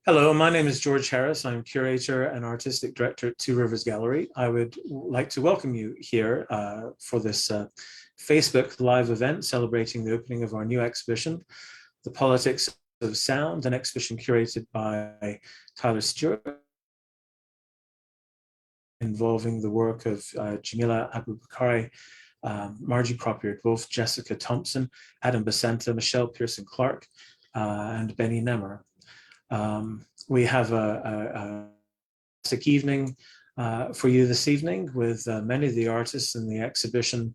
Hello, my name is George Harris. I'm curator and artistic director at Two Rivers Gallery. I would like to welcome you here for this Facebook Live event celebrating the opening of our new exhibition, The Politics of Sound, an exhibition curated by Tyler Stewart, involving the work of Jamilah, abu-bakare, Marjie Crop Eared Wolf, Jessica Thompson, Adam Basanta, Michèle Pearson Clarke, and Benny Nemer. We have a fantastic evening for you this evening with many of the artists in the exhibition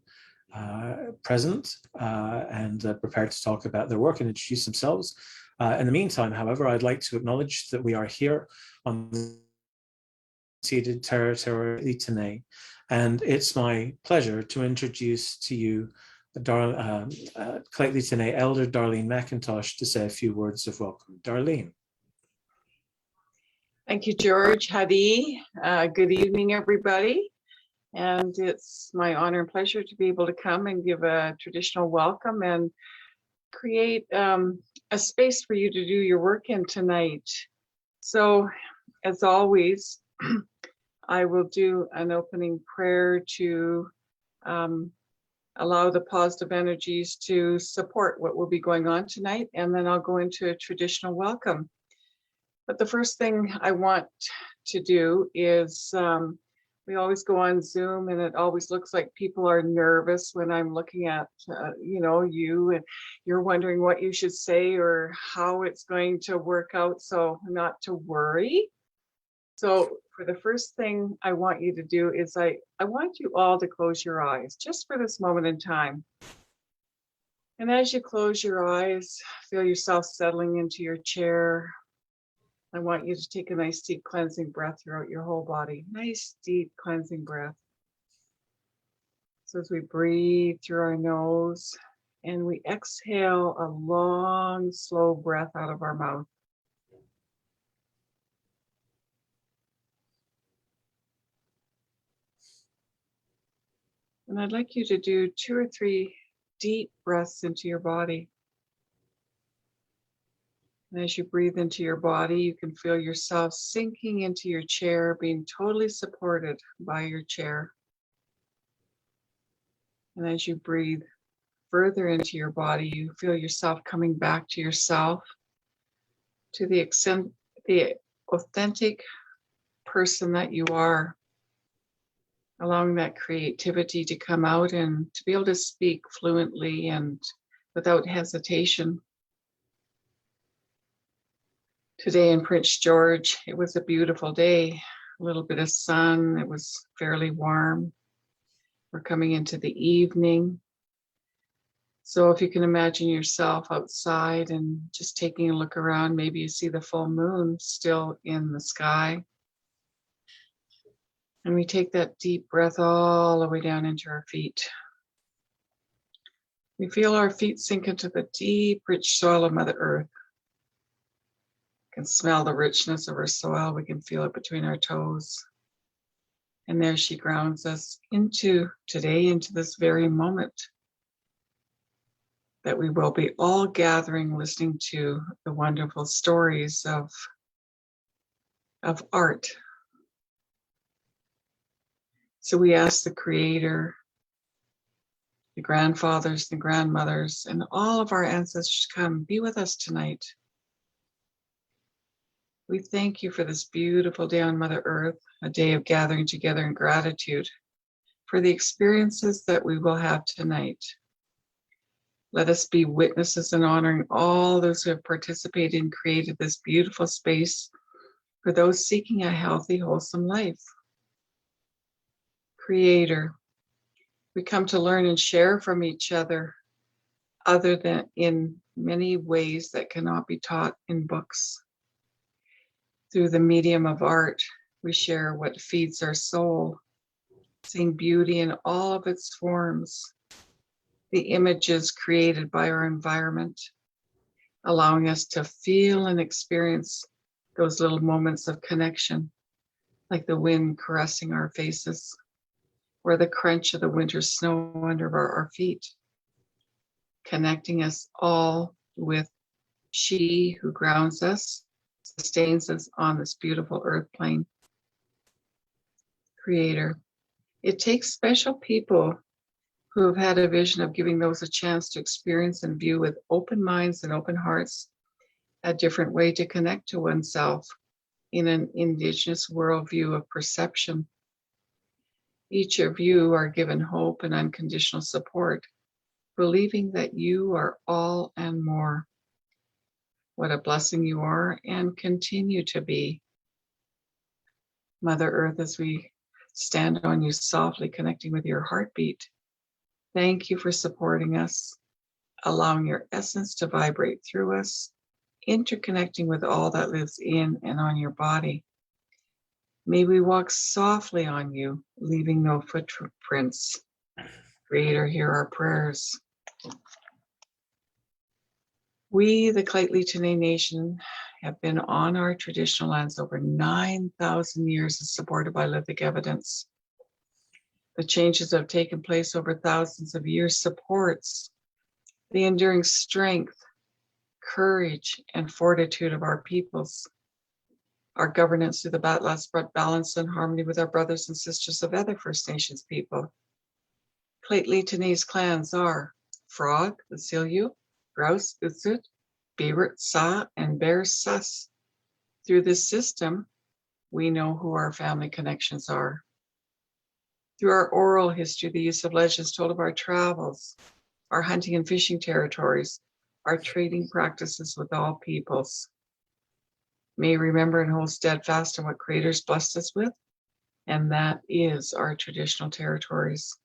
present and prepared to talk about their work and introduce themselves. In the meantime, however, I'd like to acknowledge that we are here on the ceded territory today, and it's my pleasure to introduce to you Clayton today, Elder Darlene McIntosh, to say a few words of welcome. Darlene. Thank you, George. Hadi. Good evening, everybody. And it's my honor and pleasure to be able to come and give a traditional welcome and create a space for you to do your work in tonight. So, as always, I will do an opening prayer to allow the positive energies to support what will be going on tonight, and then I'll go into a traditional welcome. But the first thing I want to do is we always go on Zoom, and it always looks like people are nervous when I'm looking at, you, and you're wondering what you should say or how it's going to work out. So not to worry. So for the first thing I want you to do is I want you all to close your eyes just for this moment in time. And as you close your eyes, feel yourself settling into your chair. I want you to take a nice deep cleansing breath throughout your whole body. Nice deep cleansing breath. So as we breathe through our nose and we exhale a long, slow breath out of our mouth. And I'd like you to do 2 or 3 deep breaths into your body. And as you breathe into your body, you can feel yourself sinking into your chair, being totally supported by your chair. And as you breathe further into your body, you feel yourself coming back to yourself, to the authentic person that you are, allowing that creativity to come out and to be able to speak fluently and without hesitation. Today in Prince George, it was a beautiful day, a little bit of sun, it was fairly warm. We're coming into the evening. So if you can imagine yourself outside and just taking a look around, maybe you see the full moon still in the sky. And we take that deep breath all the way down into our feet. We feel our feet sink into the deep, rich soil of Mother Earth. We can smell the richness of our soil. We can feel it between our toes. And there she grounds us into today, into this very moment that we will be all gathering, listening to the wonderful stories of art. So we ask the Creator, the grandfathers, the grandmothers, and all of our ancestors to come be with us tonight. We thank you for this beautiful day on Mother Earth, a day of gathering together in gratitude for the experiences that we will have tonight. Let us be witnesses in honoring all those who have participated and created this beautiful space for those seeking a healthy, wholesome life. Creator, we come to learn and share from each other than in many ways that cannot be taught in books. Through the medium of art, we share what feeds our soul, seeing beauty in all of its forms, the images created by our environment, allowing us to feel and experience those little moments of connection, like the wind caressing our faces, or the crunch of the winter snow under our feet, connecting us all with she who grounds us, sustains us on this beautiful earth plane. Creator, it takes special people who have had a vision of giving those a chance to experience and view with open minds and open hearts a different way to connect to oneself in an indigenous worldview of perception. Each of you are given hope and unconditional support, believing that you are all and more. What a blessing you are and continue to be. Mother Earth, as we stand on you softly, connecting with your heartbeat, thank you for supporting us, allowing your essence to vibrate through us, interconnecting with all that lives in and on your body. May we walk softly on you, leaving no footprints. Creator, hear our prayers. We, the Clayton Nation, have been on our traditional lands over 9,000 years and supported by lithic evidence. The changes that have taken place over thousands of years supports the enduring strength, courage, and fortitude of our peoples. Our governance through the Batlas brought balance and harmony with our brothers and sisters of other First Nations people. Clayton clans are Frog, the Silyu, Grouse, Utsut, Beaver, Sa, and Bear Sus. Through this system, we know who our family connections are. Through our oral history, the use of legends told of our travels, our hunting and fishing territories, our trading practices with all peoples. May remember and hold steadfast in what Creator's blessed us with, and that is our traditional territories.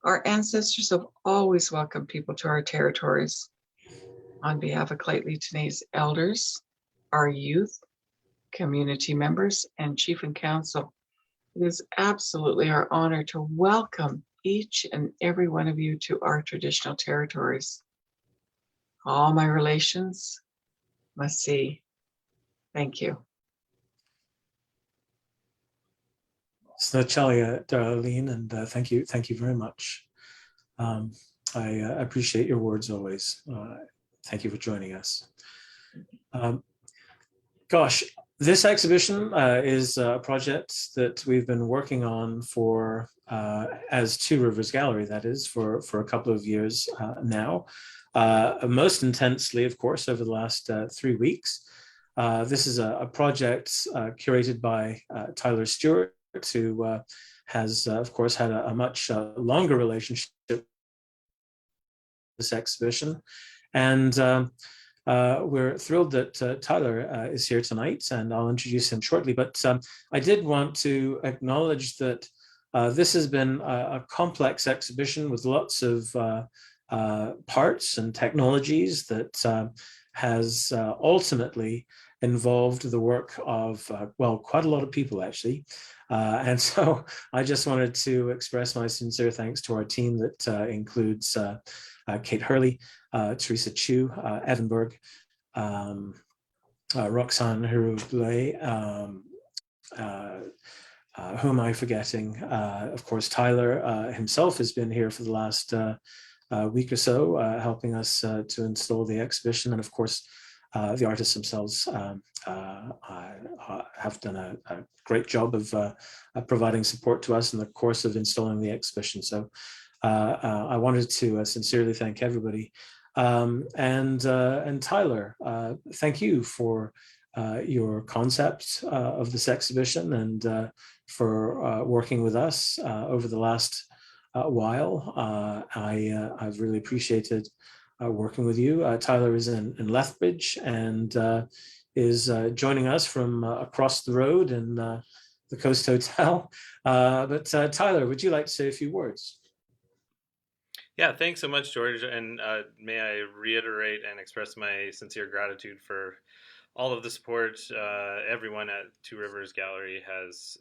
Our ancestors have always welcomed people to our territories. On behalf of Clayton elders, our youth, community members, and Chief and Council, it is absolutely our honor to welcome each and every one of you to our traditional territories. All my relations must see. Thank you. Snachalia, Darlene, and thank you very much. I appreciate your words always. Thank you for joining us. Gosh, this exhibition is a project that we've been working on for, as Two Rivers Gallery, that is, for a couple of years now. Most intensely, of course, over the last 3 weeks. This is a project curated by Tyler Stewart, who has, of course, had a much longer relationship with this exhibition. And we're thrilled that Tyler is here tonight, and I'll introduce him shortly. But I did want to acknowledge that this has been a complex exhibition with lots of parts and technologies that has ultimately involved the work of, well, quite a lot of people, actually. And so I just wanted to express my sincere thanks to our team that includes Kate Hurley, Teresa Chu, Evan Berg, Roxanne Hiroublé, who am I forgetting? Of course, Tyler himself has been here for the last week or so, helping us to install the exhibition. And of course, the artists themselves have done a great job of providing support to us in the course of installing the exhibition. So I wanted to sincerely thank everybody. And Tyler, thank you for your concept of this exhibition and for working with us over the last while. I've really appreciated working with you. Tyler is in Lethbridge and is joining us from across the road in the Coast Hotel. But Tyler, would you like to say a few words? Yeah, thanks so much, George. And may I reiterate and express my sincere gratitude for all of the support everyone at Two Rivers Gallery has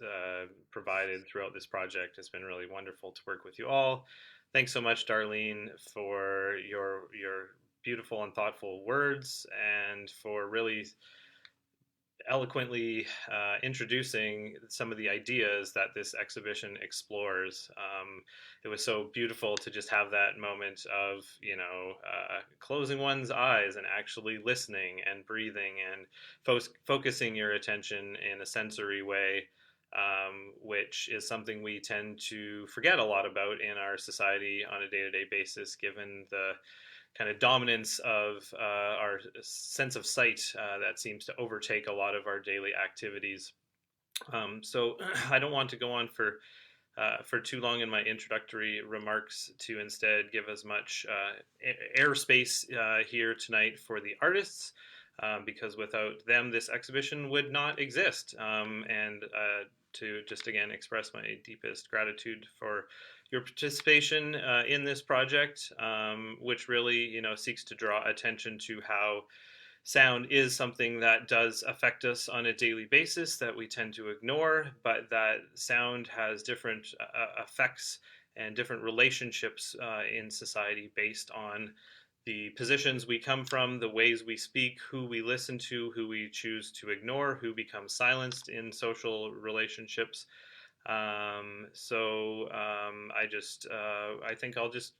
provided throughout this project. It's been really wonderful to work with you all. Thanks so much, Darlene, for your beautiful and thoughtful words and for really eloquently introducing some of the ideas that this exhibition explores. It was so beautiful to just have that moment of, closing one's eyes and actually listening and breathing and focusing your attention in a sensory way, which is something we tend to forget a lot about in our society on a day-to-day basis, given the kind of dominance of our sense of sight that seems to overtake a lot of our daily activities. So I don't want to go on for too long in my introductory remarks, to instead give as much airspace here tonight for the artists, because without them, this exhibition would not exist. And to just again express my deepest gratitude for your participation in this project, which really, seeks to draw attention to how sound is something that does affect us on a daily basis that we tend to ignore, but that sound has different effects and different relationships in society based on the positions we come from, the ways we speak, who we listen to, who we choose to ignore, who becomes silenced in social relationships. I think I'll just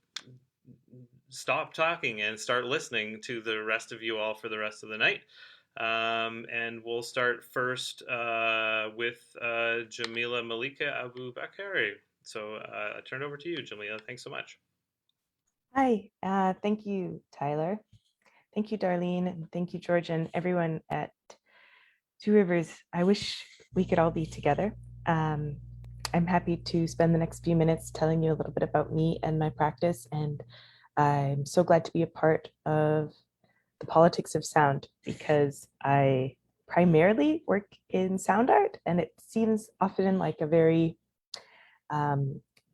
stop talking and start listening to the rest of you all for the rest of the night. And we'll start first with Jamilah Malika Abu-Bakare. So I turn it over to you, Jamilah. Thanks so much. Hi, thank you, Tyler. Thank you, Darlene, and thank you, George, and everyone at Two Rivers. I wish we could all be together. I'm happy to spend the next few minutes telling you a little bit about me and my practice, and I'm so glad to be a part of the politics of sound, because I primarily work in sound art, and it seems often like a very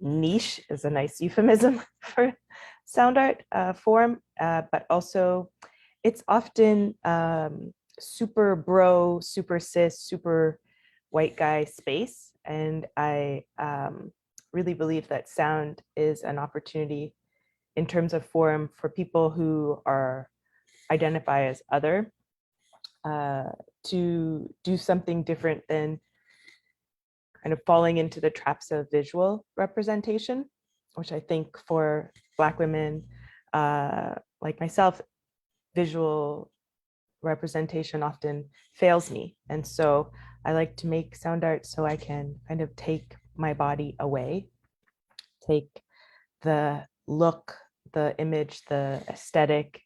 niche is a nice euphemism for sound art form, but also it's often super bro, super cis, super white guy space. And I really believe that sound is an opportunity in terms of form for people who are identify as other to do something different than kind of falling into the traps of visual representation, which I think for Black women like myself, visual representation often fails me. And so I like to make sound art so I can kind of take my body away, take the look, the image, the aesthetic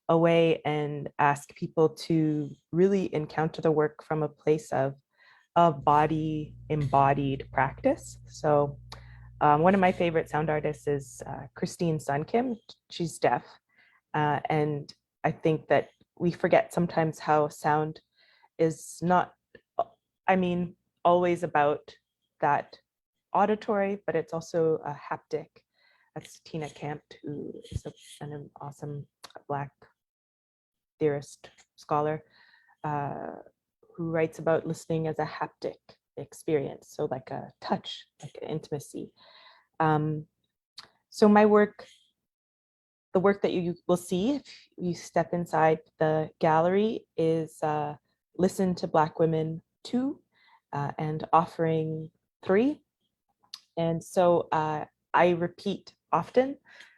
away, and ask people to really encounter the work from a place of body embodied practice. So one of my favorite sound artists is Christine Sun Kim. She's deaf. And I think that we forget sometimes how sound is not, always about that auditory, but it's also a haptic. That's Tina Campt, who is an awesome Black theorist, scholar, who writes about listening as a haptic experience. So like a touch, like an intimacy. So my work, the work that you will see if you step inside the gallery, is Listen to Black Women 2 and Offering 3. And so I repeat often.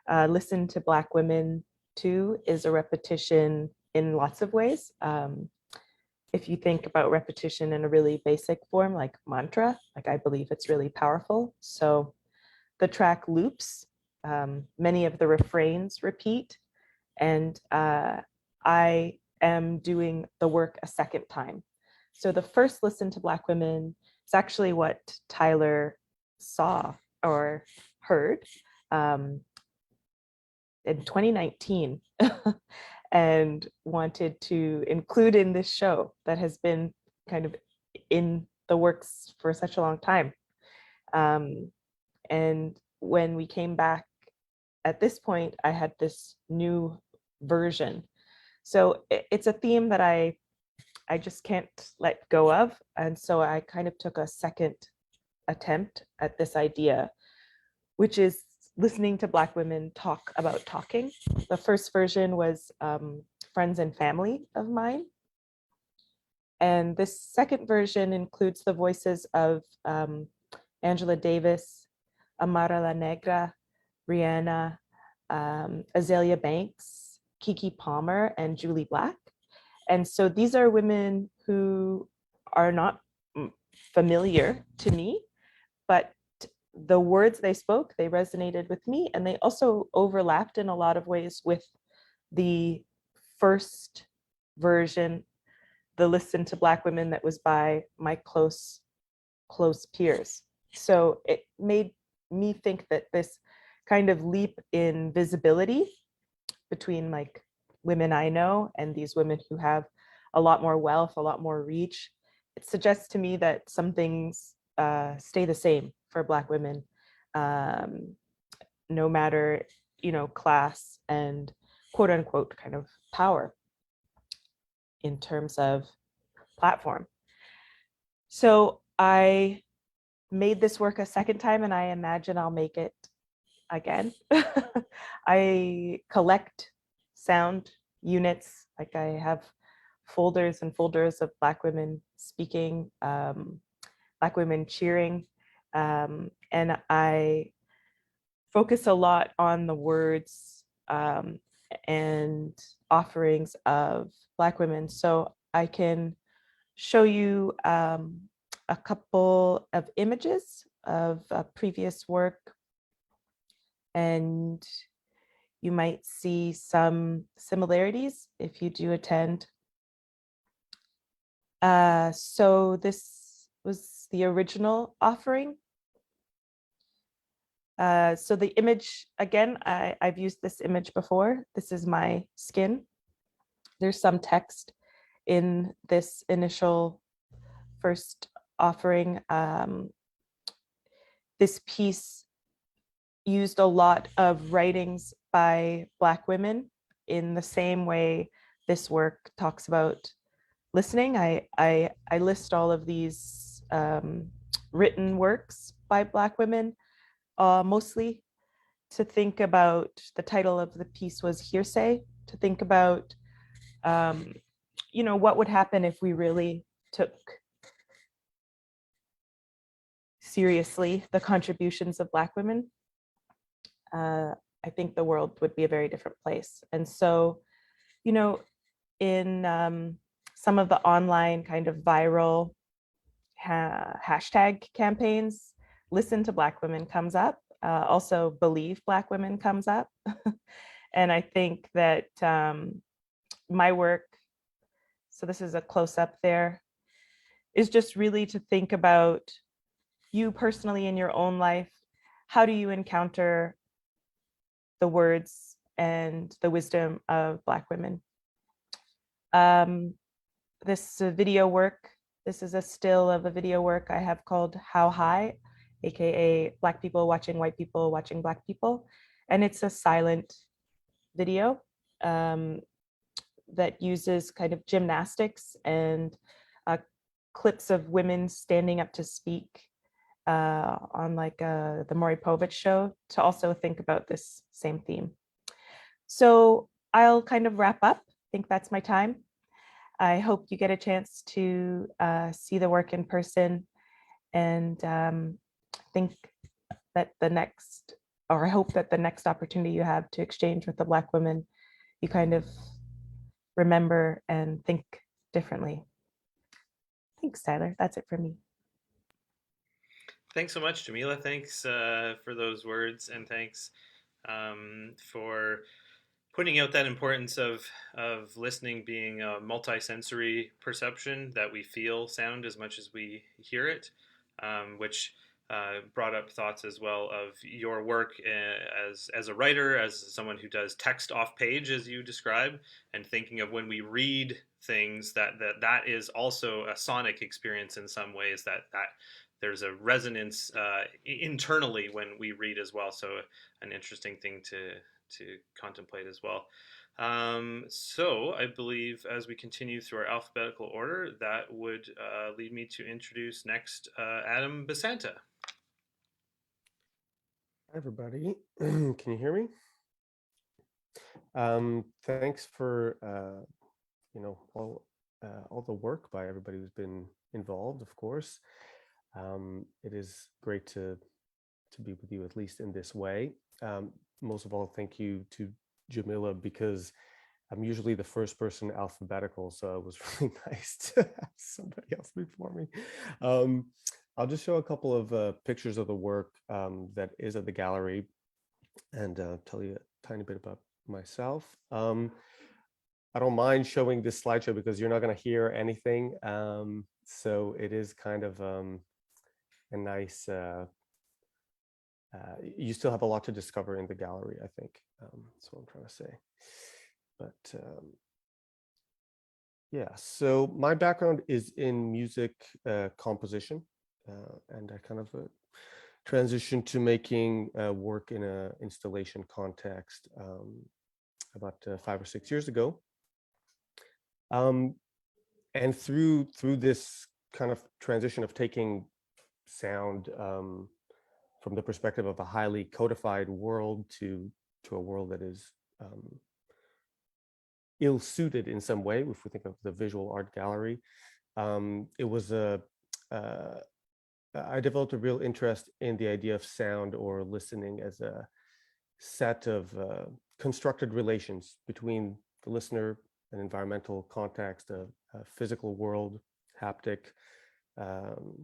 Listen to Black Women 2 is a repetition in lots of ways. If you think about repetition in a really basic form, like mantra, like I believe it's really powerful. So the track loops, many of the refrains repeat, and I am doing the work a second time. So the first Listen to Black Women is actually what Tyler saw or heard in 2019 and wanted to include in this show that has been kind of in the works for such a long time. And when we came back at this point, I had this new version. So it's a theme that I just can't let go of. And so I kind of took a second attempt at this idea, which is listening to Black women talk about talking. The first version was friends and family of mine. And this second version includes the voices of Angela Davis, Amara La Negra, Rihanna, Azalea Banks, Kiki Palmer, and Julie Black. And so these are women who are not familiar to me, but the words they spoke, they resonated with me, and they also overlapped in a lot of ways with the first version, the Listen to Black Women, that was by my close peers. So it made me think that this kind of leap in visibility between like women I know and these women who have a lot more wealth, a lot more reach, it suggests to me that some things stay the same for Black women, no matter, you know, class and quote unquote kind of power in terms of platform. So I made this work a second time, and I imagine I'll make it again. I collect sound units, like I have folders and folders of Black women speaking, Black women cheering, and I focus a lot on the words and offerings of Black women. So I can show you a couple of images of previous work, and you might see some similarities if you do attend. So this was the original offering. So the image, again, I've used this image before. This is my skin. There's some text in this initial first offering. This piece used a lot of writings by Black women in the same way this work talks about listening. I list all of these written works by Black women, mostly to think about, the title of the piece was Hearsay, to think about, you know, what would happen if we really took seriously the contributions of Black women. I think the world would be a very different place. And so, you know, in some of the online kind of viral hashtag campaigns, Listen to Black Women comes up. Also, Believe Black Women comes up. And I think that my work, so this is a close-up there, is just really to think about you personally in your own life. How do you encounter the words and the wisdom of Black women? This video work, this is a still of a video work I have called How High, aka Black people watching white people watching Black people. And it's a silent video that uses kind of gymnastics and clips of women standing up to speak on like the Maury Povich show, to also think about this same theme. So I'll kind of wrap up. I think that's my time. I hope you get a chance to see the work in person, and think that I hope that the next opportunity you have to exchange with the Black women, you kind of remember and think differently. Thanks, Tyler. That's it for me. Thanks so much, Jamilah. Thanks for those words, and thanks for putting out that importance of listening being a multi-sensory perception, that we feel sound as much as we hear it, which brought up thoughts as well of your work as a writer, as someone who does text off page, as you describe, and thinking of when we read things, that is also a sonic experience in some ways, that there's a resonance internally when we read as well. So an interesting thing to contemplate as well. So I believe as we continue through our alphabetical order, that would lead me to introduce next Adam Basanta. Hi, everybody. Can you hear me? Thanks for, all the work by everybody who's been involved, of course. It is great to be with you, at least in this way. Most of all, thank you to Jamilah, because I'm usually the first person alphabetical, so it was really nice to have somebody else before me. I'll just show a couple of pictures of the work that is at the gallery, and tell you a tiny bit about myself. I don't mind showing this slideshow because you're not going to hear anything. So it is kind of a nice, you still have a lot to discover in the gallery, I think. That's what I'm trying to say. But yeah, so my background is in music composition, and I kind of transitioned to making work in an installation context about 5 or 6 years ago. And through this kind of transition of taking sound from the perspective of a highly codified world to a world that is ill-suited in some way, if we think of the visual art gallery, it was I developed a real interest in the idea of sound or listening as a set of constructed relations between the listener, an environmental context, a physical world, haptic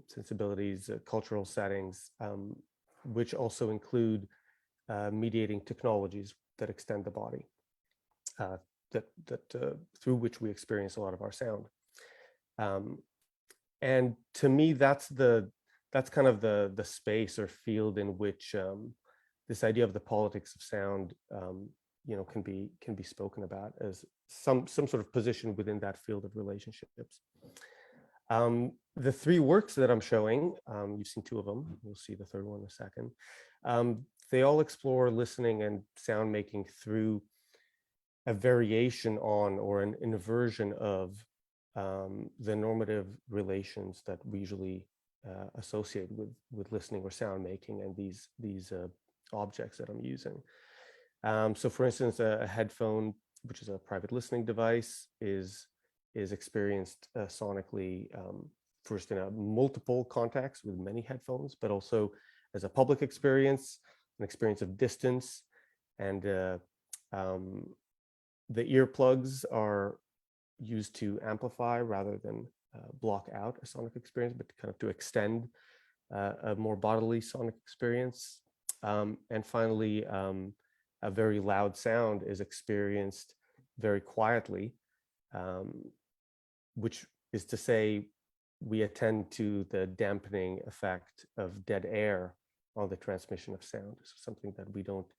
sensibilities, cultural settings, which also include mediating technologies that extend the body, through which we experience a lot of our sound. And to me, that's kind of the space or field in which this idea of the politics of sound, can be spoken about as some sort of position within that field of relationships. The three works that I'm showing, you've seen two of them, you'll see the third one in a second. They all explore listening and sound making through a variation on or an inversion of the normative relations that we usually associate with listening or sound making and these objects that I'm using. So for instance, a headphone, which is a private listening device, is experienced sonically first in a multiple contexts with many headphones, but also as a public experience, an experience of distance. And the earplugs are used to amplify rather than block out a sonic experience, but kind of to extend a more bodily sonic experience. And finally, a very loud sound is experienced very quietly, which is to say we attend to the dampening effect of dead air on the transmission of sound. So something that we don't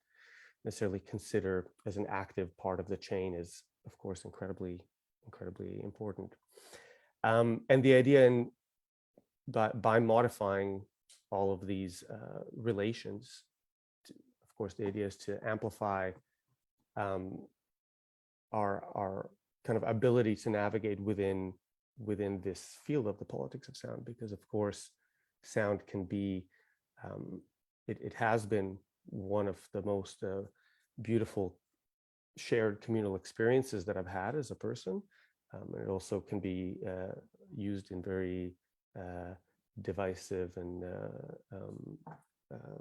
necessarily consider as an active part of the chain is, of course, incredibly important. And the idea by modifying all of these relations, of course, the idea is to amplify our kind of ability to navigate within this field of the politics of sound, because of course, sound can be, it has been one of the most beautiful shared communal experiences that I've had as a person. And it also can be used in very divisive and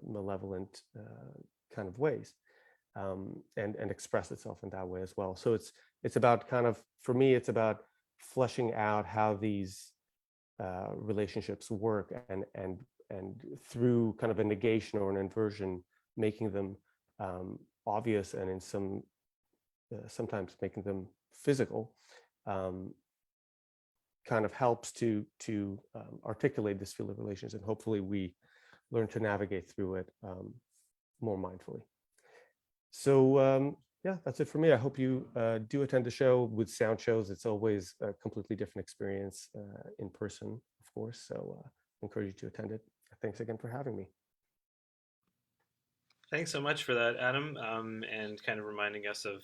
malevolent kind of ways, and express itself in that way as well. So it's about kind of, for me, it's about fleshing out how these relationships work, and through kind of a negation or an inversion, making them obvious, and in sometimes making them physical, kind of helps to articulate this field of relations, and hopefully we learn to navigate through it more mindfully. So yeah, that's it for me. I hope you do attend the show. With sound shows, it's always a completely different experience in person, of course. So I encourage you to attend it. Thanks again for having me. Thanks so much for that, Adam, and kind of reminding us of,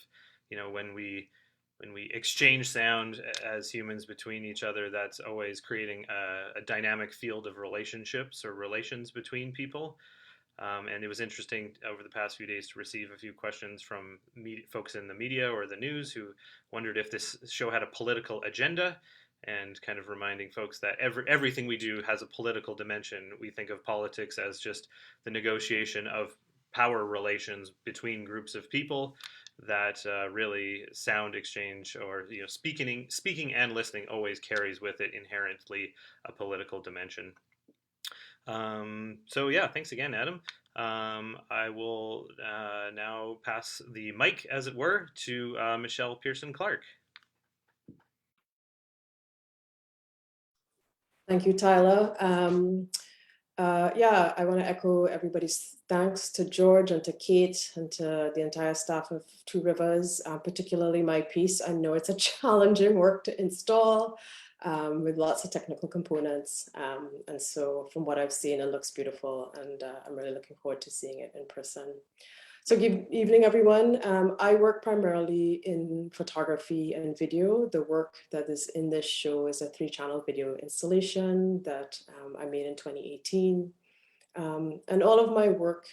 when we exchange sound as humans between each other, that's always creating a dynamic field of relationships or relations between people. And it was interesting over the past few days to receive a few questions from folks in the media or the news who wondered if this show had a political agenda. and kind of reminding folks that everything we do has a political dimension. We think of politics as just the negotiation of power relations between groups of people, that really sound exchange, or speaking and listening always carries with it inherently a political dimension. So yeah, thanks again, Adam. I will now pass the mic, as it were, to Michèle Pearson Clarke. Thank you, Tyler. Yeah, I want to echo everybody's thanks to George and to Kate and to the entire staff of Two Rivers, particularly my piece. I know it's a challenging work to install with lots of technical components. And so from what I've seen, it looks beautiful, and I'm really looking forward to seeing it in person. So good evening, everyone. I work primarily in photography and video. The work that is in this show is a 3-channel video installation that I made in 2018. And all of my work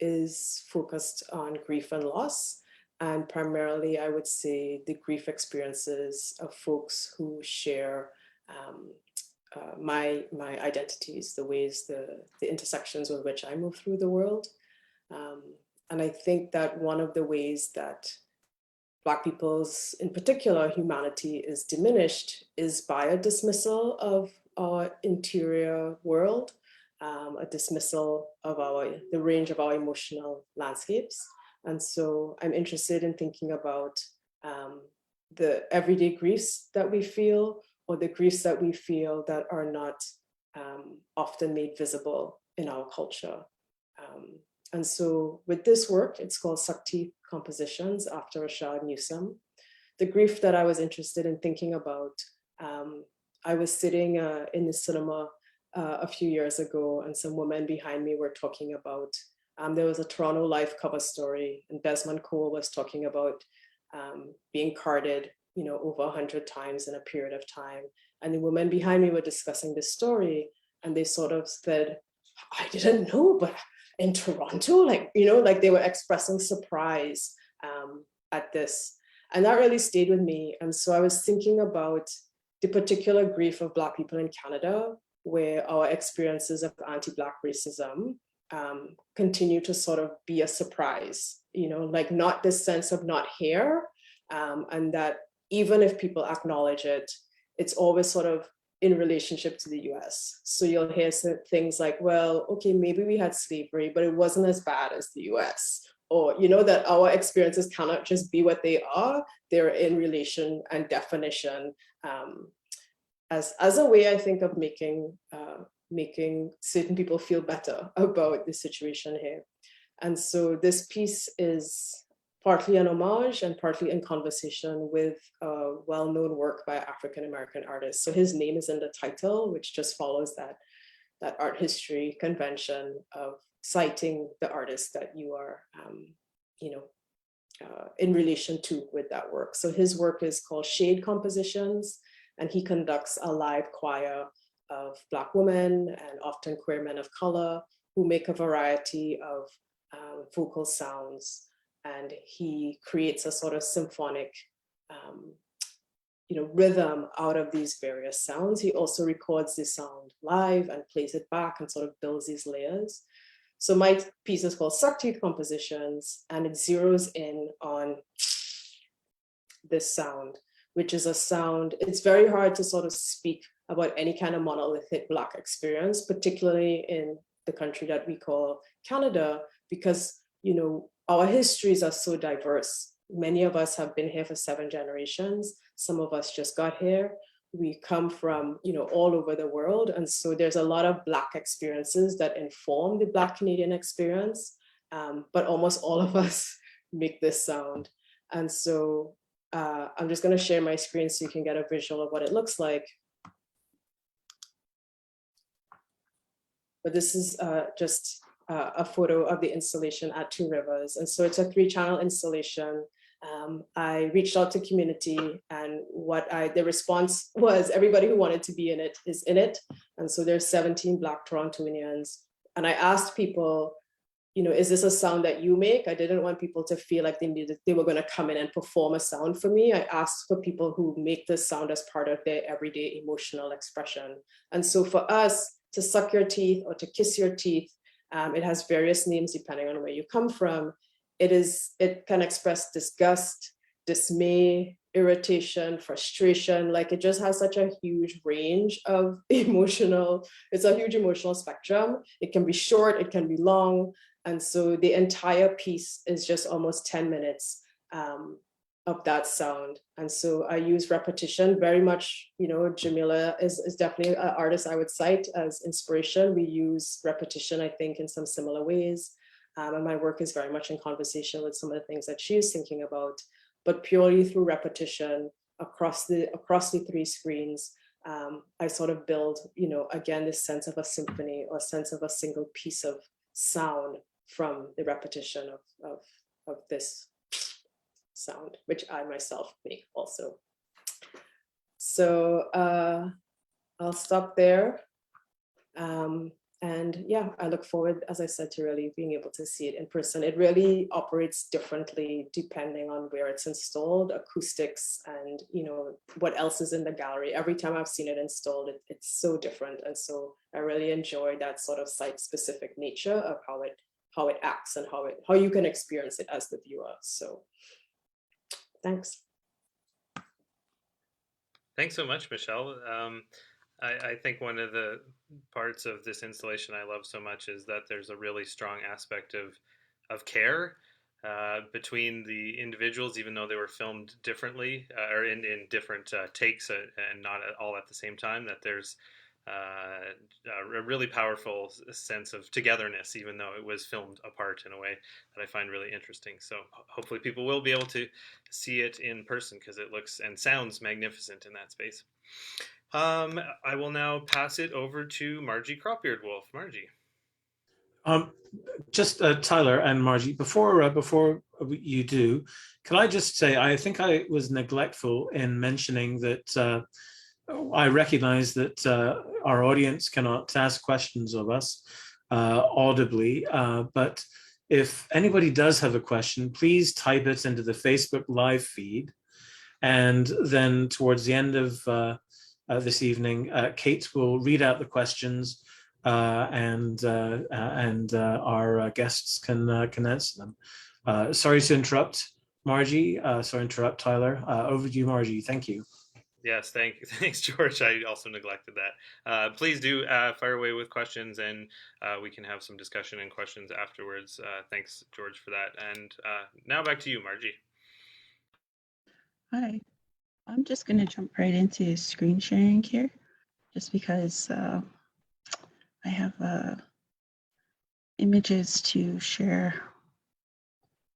is focused on grief and loss. And primarily, I would say, the grief experiences of folks who share my identities, the ways, the intersections with which I move through the world. And I think that one of the ways that Black people's, in particular, humanity is diminished is by a dismissal of our interior world, a dismissal of the range of our emotional landscapes. And so I'm interested in thinking about the everyday griefs that we feel, or the griefs that we feel that are not often made visible in our culture. And so with this work, it's called Saktif Compositions after Rashad Newsom. The grief that I was interested in thinking about, I was sitting in the cinema a few years ago, and some women behind me were talking about, there was a Toronto Life cover story, and Desmond Cole was talking about being carded, over 100 times in a period of time. And the women behind me were discussing this story, and they sort of said, I didn't know, but in Toronto, like they were expressing surprise at this. And that really stayed with me. And so I was thinking about the particular grief of Black people in Canada, where our experiences of anti-Black racism continue to sort of be a surprise, like not this sense of not here, and that even if people acknowledge it, it's always sort of in relationship to the US. So you'll hear things like, well, okay, maybe we had slavery, but it wasn't as bad as the US. Or, that our experiences cannot just be what they are, they're in relation and definition, as a way, I think, of making certain people feel better about the situation here. And so this piece is partly an homage and partly in conversation with a well-known work by an African-American artist. So his name is in the title, which just follows that art history convention of citing the artist that you are, in relation to with that work. So his work is called Shade Compositions, and he conducts a live choir of Black women and often queer men of color who make a variety of vocal sounds. And he creates a sort of symphonic, rhythm out of these various sounds. He also records the sound live and plays it back and sort of builds these layers. So my piece is called Saktif Compositions, and it zeroes in on this sound, which is a sound, it's very hard to sort of speak about any kind of monolithic Black experience, particularly in the country that we call Canada, because, our histories are so diverse. Many of us have been here for 7 generations. Some of us just got here. We come from, all over the world. And so there's a lot of Black experiences that inform the Black Canadian experience, but almost all of us make this sound. And so I'm just gonna share my screen so you can get a visual of what it looks like. But this is just a photo of the installation at Two Rivers. And so it's a 3-channel installation. I reached out to community, and the response was everybody who wanted to be in it is in it. And so there's 17 Black Torontonians. And I asked people, is this a sound that you make? I didn't want people to feel like they were going to come in and perform a sound for me. I asked for people who make this sound as part of their everyday emotional expression. And so for us, to suck your teeth or to kiss your teeth, it has various names depending on where you come from. It can express disgust, dismay, irritation, frustration. Like, it just has such a huge range of it's a huge emotional spectrum. It can be short, it can be long. And so the entire piece is just almost 10 minutes of that sound. And so I use repetition very much. Jamilah is definitely an artist I would cite as inspiration. We use repetition, I think, in some similar ways. And my work is very much in conversation with some of the things that she is thinking about, but purely through repetition across the 3 screens. I sort of build, again, this sense of a symphony or sense of a single piece of sound from the repetition of this sound, which I myself make also. So I'll stop there. And yeah, I look forward, as I said, to really being able to see it in person. It really operates differently depending on where it's installed, acoustics, and what else is in the gallery. Every time I've seen it installed, it's so different. And so I really enjoy that sort of site-specific nature of how it acts and how you can experience it as the viewer. So thanks. Thanks so much, Michèle. I think one of the parts of this installation I love so much is that there's a really strong aspect of care between the individuals, even though they were filmed differently or in different takes and not all at the same time, that there's a really powerful sense of togetherness, even though it was filmed apart in a way that I find really interesting. So hopefully people will be able to see it in person because it looks and sounds magnificent in that space. I will now pass it over to Marjie Crop Eared Wolf. Margie. Just Tyler and Margie, before you do, can I just say, I think I was neglectful in mentioning that I recognize that our audience cannot ask questions of us audibly, but if anybody does have a question, please type it into the Facebook live feed. And then towards the end of this evening, Kate will read out the questions and our guests can answer them. Sorry to interrupt, Margie. Sorry to interrupt, Tyler. Over to you, Margie. Thank you. Yes, thanks, George. I also neglected that. Please do fire away with questions, and we can have some discussion and questions afterwards. Thanks, George, for that. And now back to you, Margie. Hi, I'm just going to jump right into screen sharing here, just because I have images to share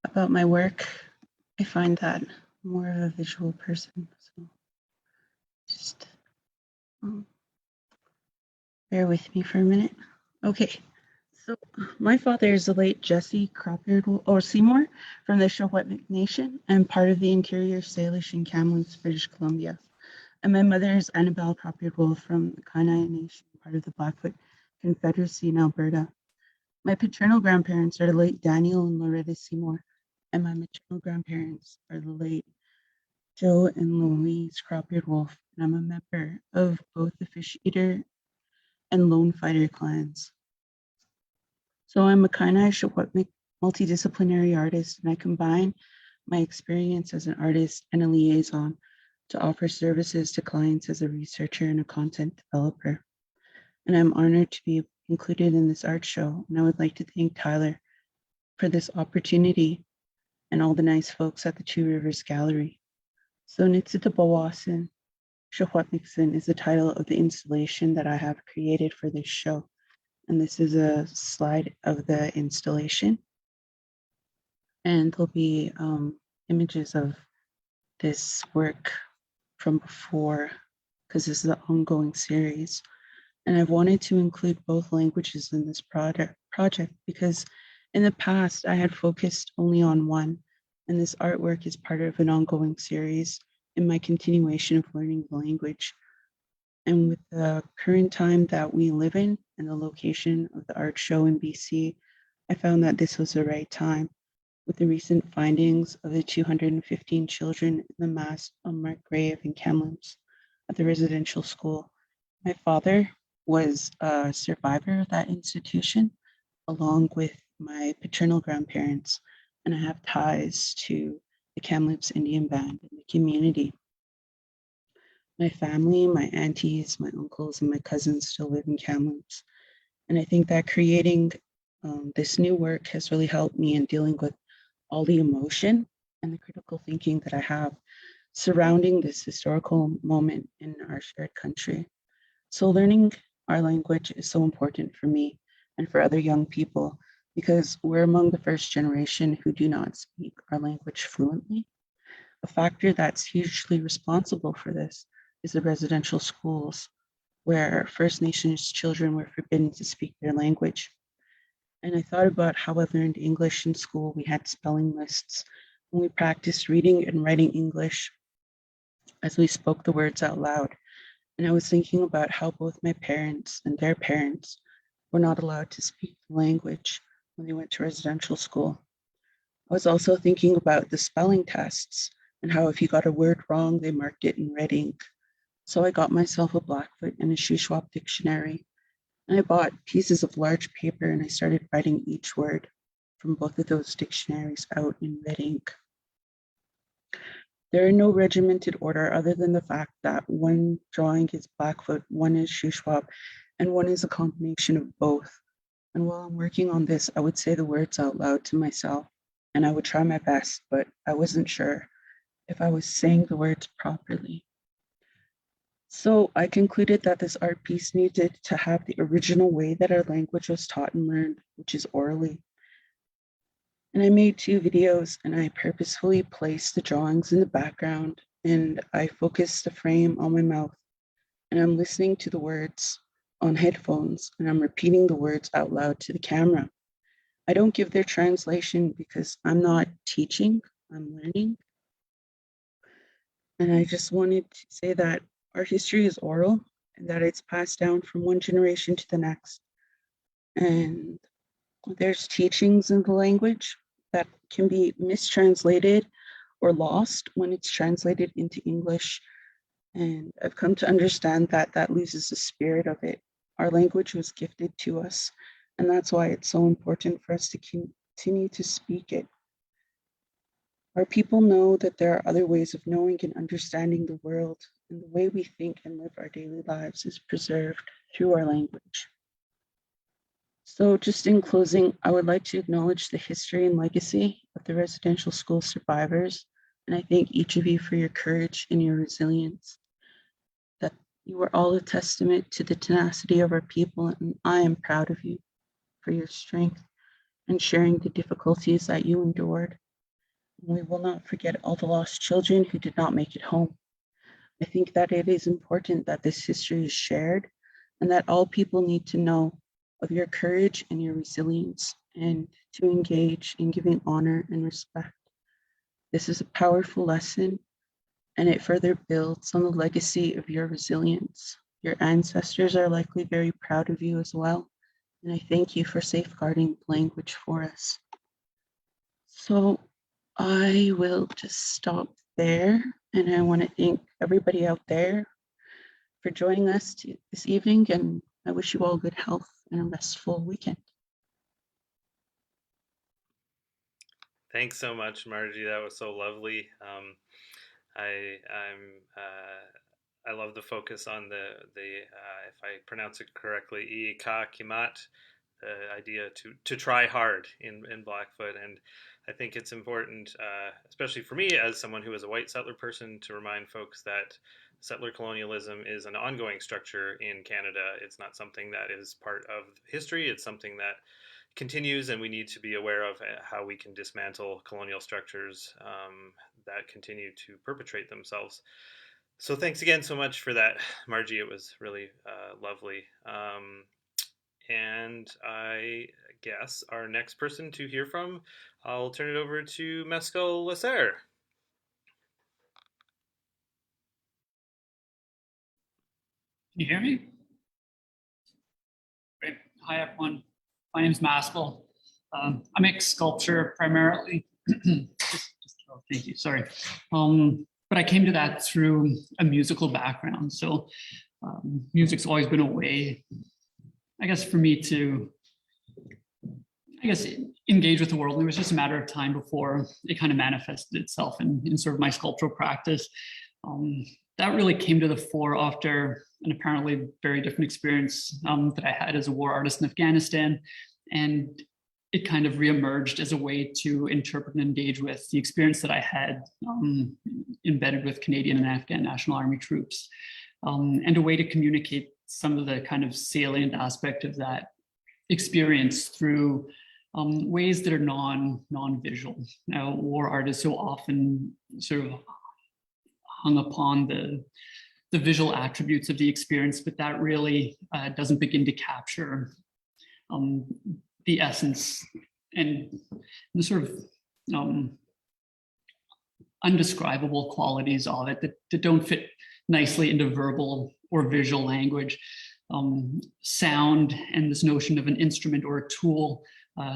about my work. I find that I'm more of a visual person, so just bear with me for a minute. Okay, so my father is the late Jesse Crop Eared Wolf, or Seymour, from the Secwepemc Nation and part of the Interior Salish in Kamloops, British Columbia. And my mother is Annabelle Crop Eared Wolf from the Kainai Nation, part of the Blackfoot Confederacy in Alberta. My paternal grandparents are the late Daniel and Loretta Seymour, and my maternal grandparents are the late Joe and Louise Crop Eared Wolf, and I'm a member of both the Fish Eater and Lone Fighter clans. So I'm a Kainai Secwepemc multidisciplinary artist, and I combine my experience as an artist and a liaison to offer services to clients as a researcher and a content developer. And I'm honored to be included in this art show, and I would like to thank Tyler for this opportunity and all the nice folks at the Two Rivers Gallery. So Nitsitabawasan Secwepemcsin is the title of the installation that I have created for this show. And this is a slide of the installation. And there'll be images of this work from before, because this is an ongoing series. And I've wanted to include both languages in this project because in the past I had focused only on one, and this artwork is part of an ongoing series in my continuation of learning the language. And with the current time that we live in and the location of the art show in BC, I found that this was the right time with the recent findings of the 215 children in the mass unmarked grave in Kamloops at the residential school. My father was a survivor of that institution, along with my paternal grandparents, and I have ties to the Kamloops Indian Band and the community. My family, my aunties, my uncles, and my cousins still live in Kamloops. And I think that creating this new work has really helped me in dealing with all the emotion and the critical thinking that I have surrounding this historical moment in our shared country. So learning our language is so important for me and for other young people because we're among the first generation who do not speak our language fluently. A factor that's hugely responsible for this is the residential schools, where First Nations children were forbidden to speak their language. And I thought about how I learned English in school. We had spelling lists, and we practiced reading and writing English as we spoke the words out loud. And I was thinking about how both my parents and their parents were not allowed to speak the language when they went to residential school. I was also thinking about the spelling tests and how if you got a word wrong, they marked it in red ink. So I got myself a Blackfoot and a Shuswap dictionary. And I bought pieces of large paper and I started writing each word from both of those dictionaries out in red ink. There are no regimented order other than the fact that one drawing is Blackfoot, one is Shuswap, and one is a combination of both. And while I'm working on this, I would say the words out loud to myself, and I would try my best, but I wasn't sure if I was saying the words properly. So I concluded that this art piece needed to have the original way that our language was taught and learned, which is orally. And I made 2 videos and I purposefully placed the drawings in the background and I focused the frame on my mouth and I'm listening to the words on headphones and I'm repeating the words out loud to the camera. I don't give their translation because I'm not teaching, I'm learning. And I just wanted to say that our history is oral and that it's passed down from one generation to the next. And there's teachings in the language that can be mistranslated or lost when it's translated into English. And I've come to understand that that loses the spirit of it. Our language was gifted to us, and that's why it's so important for us to continue to speak it. Our people know that there are other ways of knowing and understanding the world, and the way we think and live our daily lives is preserved through our language. So just in closing, I would like to acknowledge the history and legacy of the residential school survivors, and I thank each of you for your courage and your resilience. That you are all a testament to the tenacity of our people, and I am proud of you for your strength and sharing the difficulties that you endured. We will not forget all the lost children who did not make it home. I think that it is important that this history is shared and that all people need to know of your courage and your resilience and to engage in giving honor and respect. This is a powerful lesson and it further builds on the legacy of your resilience. Your ancestors are likely very proud of you as well. And I thank you for safeguarding language for us. So I will just stop there. And I want to thank everybody out there for joining us this evening. And I wish you all good health and a restful weekend. Thanks so much, Margie. That was so lovely. I love the focus on the if I pronounce it correctly, ka kimat, the idea to try hard in Blackfoot. And I think it's important, especially for me as someone who is a white settler person, to remind folks that settler colonialism is an ongoing structure in Canada. It's not something that is part of history. It's something that continues, and we need to be aware of how we can dismantle colonial structures that continue to perpetrate themselves. So thanks again so much for that, Margie. It was really lovely. And I guess our next person to hear from, I'll turn it over to Maskull Lasserre. Can you hear me? Great. Hi, everyone. My name is Maskel. I make sculpture primarily. Thank you, sorry. But I came to that through a musical background. So music's always been a way, I guess, for me to, engage with the world. And it was just a matter of time before it kind of manifested itself in sort of my sculptural practice. That really came to the fore after an apparently very different experience that I had as a war artist in Afghanistan. And it kind of reemerged as a way to interpret and engage with the experience that I had embedded with Canadian and Afghan National Army troops, and a way to communicate some of the kind of salient aspect of that experience through ways that are non-visual. Now, war art is so often sort of hung upon the visual attributes of the experience, but that really doesn't begin to capture the essence and the sort of undescribable qualities of it that don't fit nicely into verbal or visual language. Sound and this notion of an instrument or a tool,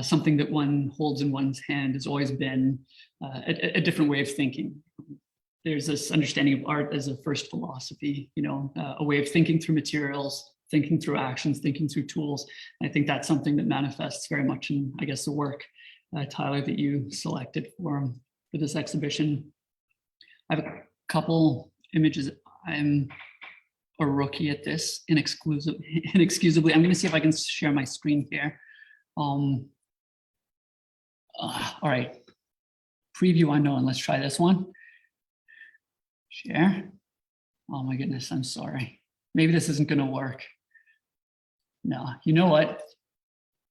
something that one holds in one's hand, has always been a different way of thinking. There's this understanding of art as a first philosophy, a way of thinking through materials, thinking through actions, thinking through tools. And I think that's something that manifests very much in, I guess, the work, Tyler, that you selected for this exhibition. I have a couple images. I'm a rookie at this, inexcusably. I'm going to see if I can share my screen here. All right, preview unknown. Let's try this one. Share. Oh my goodness, I'm sorry. Maybe this isn't going to work. No, you know what?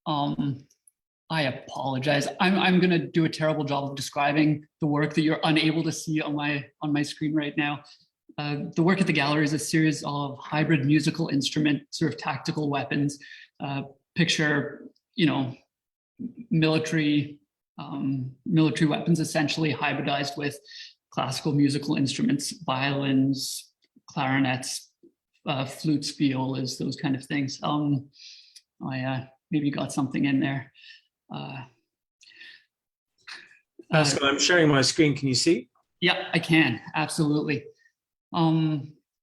I apologize. I'm going to do a terrible job of describing the work that you're unable to see on my screen right now. The work at the gallery is a series of hybrid musical instrument, sort of tactical weapons. Picture, military weapons essentially hybridized with classical musical instruments, violins, clarinets, flutes, violas, those kind of things. I maybe got something in there. Maskel, I'm sharing my screen. Can you see? Yeah, I can, absolutely.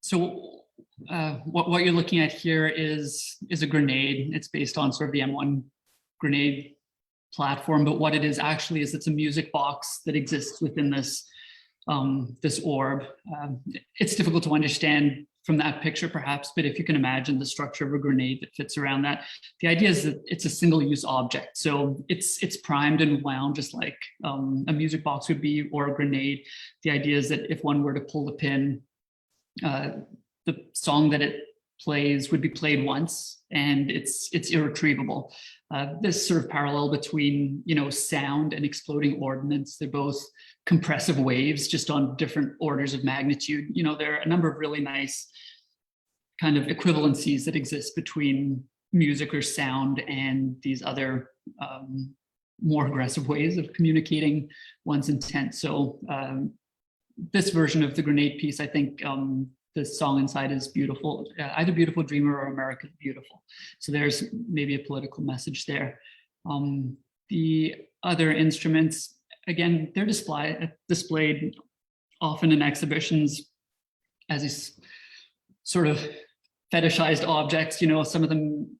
So what you're looking at here is a grenade. It's based on sort of the M1 grenade platform, but what it is actually is it's a music box that exists within this this orb. It's difficult to understand from that picture perhaps, but if you can imagine the structure of a grenade that fits around that, the idea is that it's a single-use object. So it's primed and wound just like a music box would be, or a grenade. The idea is that if one were to pull the pin, the song that it plays would be played once, and it's irretrievable. This sort of parallel between sound and exploding ordnance. They're both compressive waves, just on different orders of magnitude. There are a number of really nice kind of equivalencies that exist between music or sound and these other more aggressive ways of communicating one's intent. So this version of the grenade piece, I think the song inside is beautiful, either Beautiful Dreamer or America the Beautiful. So there's maybe a political message there. The other instruments, again, they're displayed often in exhibitions as these sort of fetishized objects. Some of them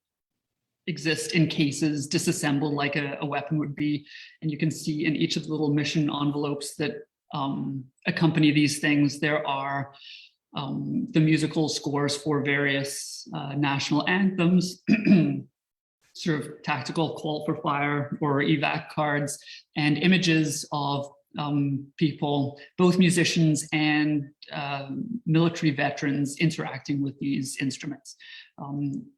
exist in cases, disassembled like a weapon would be. And you can see in each of the little mission envelopes that accompany these things, there are the musical scores for various national anthems, sort of tactical call for fire or evac cards, and images of people, both musicians and military veterans, interacting with these instruments.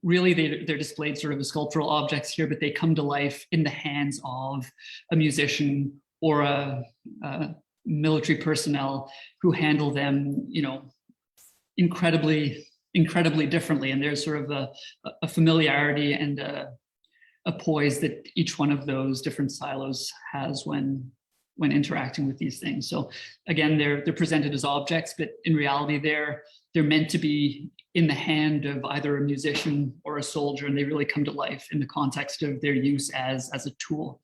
Really, they're displayed sort of as sculptural objects here, but they come to life in the hands of a musician or a military personnel who handle them, incredibly differently. And there's sort of a familiarity and a poise that each one of those different silos has when interacting with these things. So again, they're presented as objects, but in reality, they're meant to be in the hand of either a musician or a soldier, and they really come to life in the context of their use as a tool.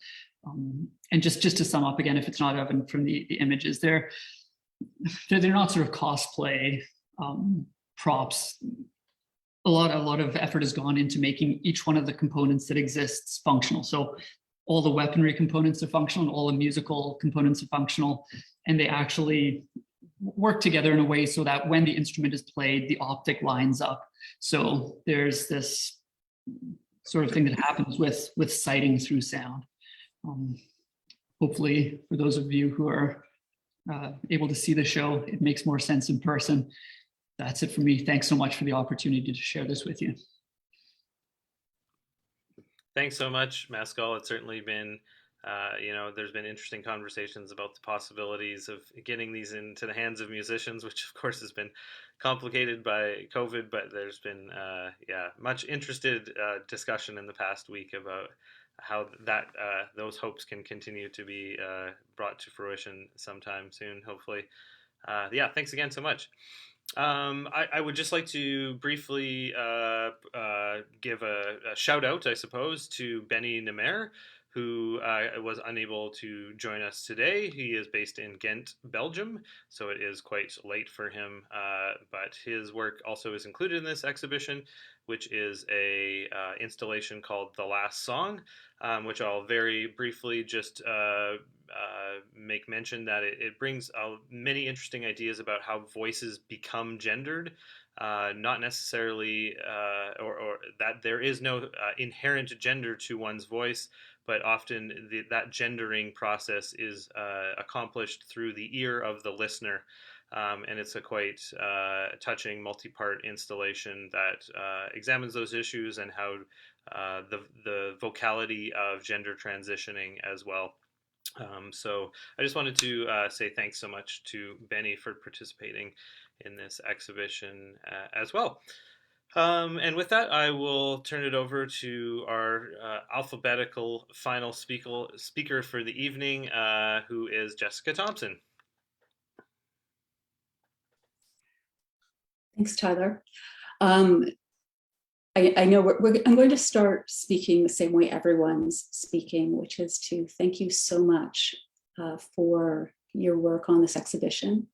And just to sum up again, if it's not evident from the images, they're not sort of cosplay props. A lot of effort has gone into making each one of the components that exists functional. So all the weaponry components are functional, and all the musical components are functional, and they actually work together in a way so that when the instrument is played, the optic lines up. So there's this sort of thing that happens with sighting through sound. Hopefully, for those of you who are able to see the show, it makes more sense in person. That's it for me. Thanks so much for the opportunity to share this with you. Thanks so much, Maskull. It's certainly been, there's been interesting conversations about the possibilities of getting these into the hands of musicians, which of course has been complicated by COVID, but there's been, much interested discussion in the past week about how that those hopes can continue to be brought to fruition sometime soon, hopefully. Thanks again so much. I would just like to briefly give a shout out, I suppose, to Benny Nemer, who was unable to join us today. He is based in Ghent, Belgium, so it is quite late for him, but his work also is included in this exhibition, which is a installation called The Last Song, which I'll very briefly just make mention that it brings many interesting ideas about how voices become gendered, not necessarily, or that there is no inherent gender to one's voice, but often that gendering process is accomplished through the ear of the listener. And it's a quite touching multi-part installation that examines those issues and how the vocality of gender transitioning as well. So I just wanted to say thanks so much to Benny for participating in this exhibition as well. And with that, I will turn it over to our alphabetical final speaker for the evening, who is Jessica Thompson. Thanks, Tyler. I know I'm going to start speaking the same way everyone's speaking, which is to thank you so much for your work on this exhibition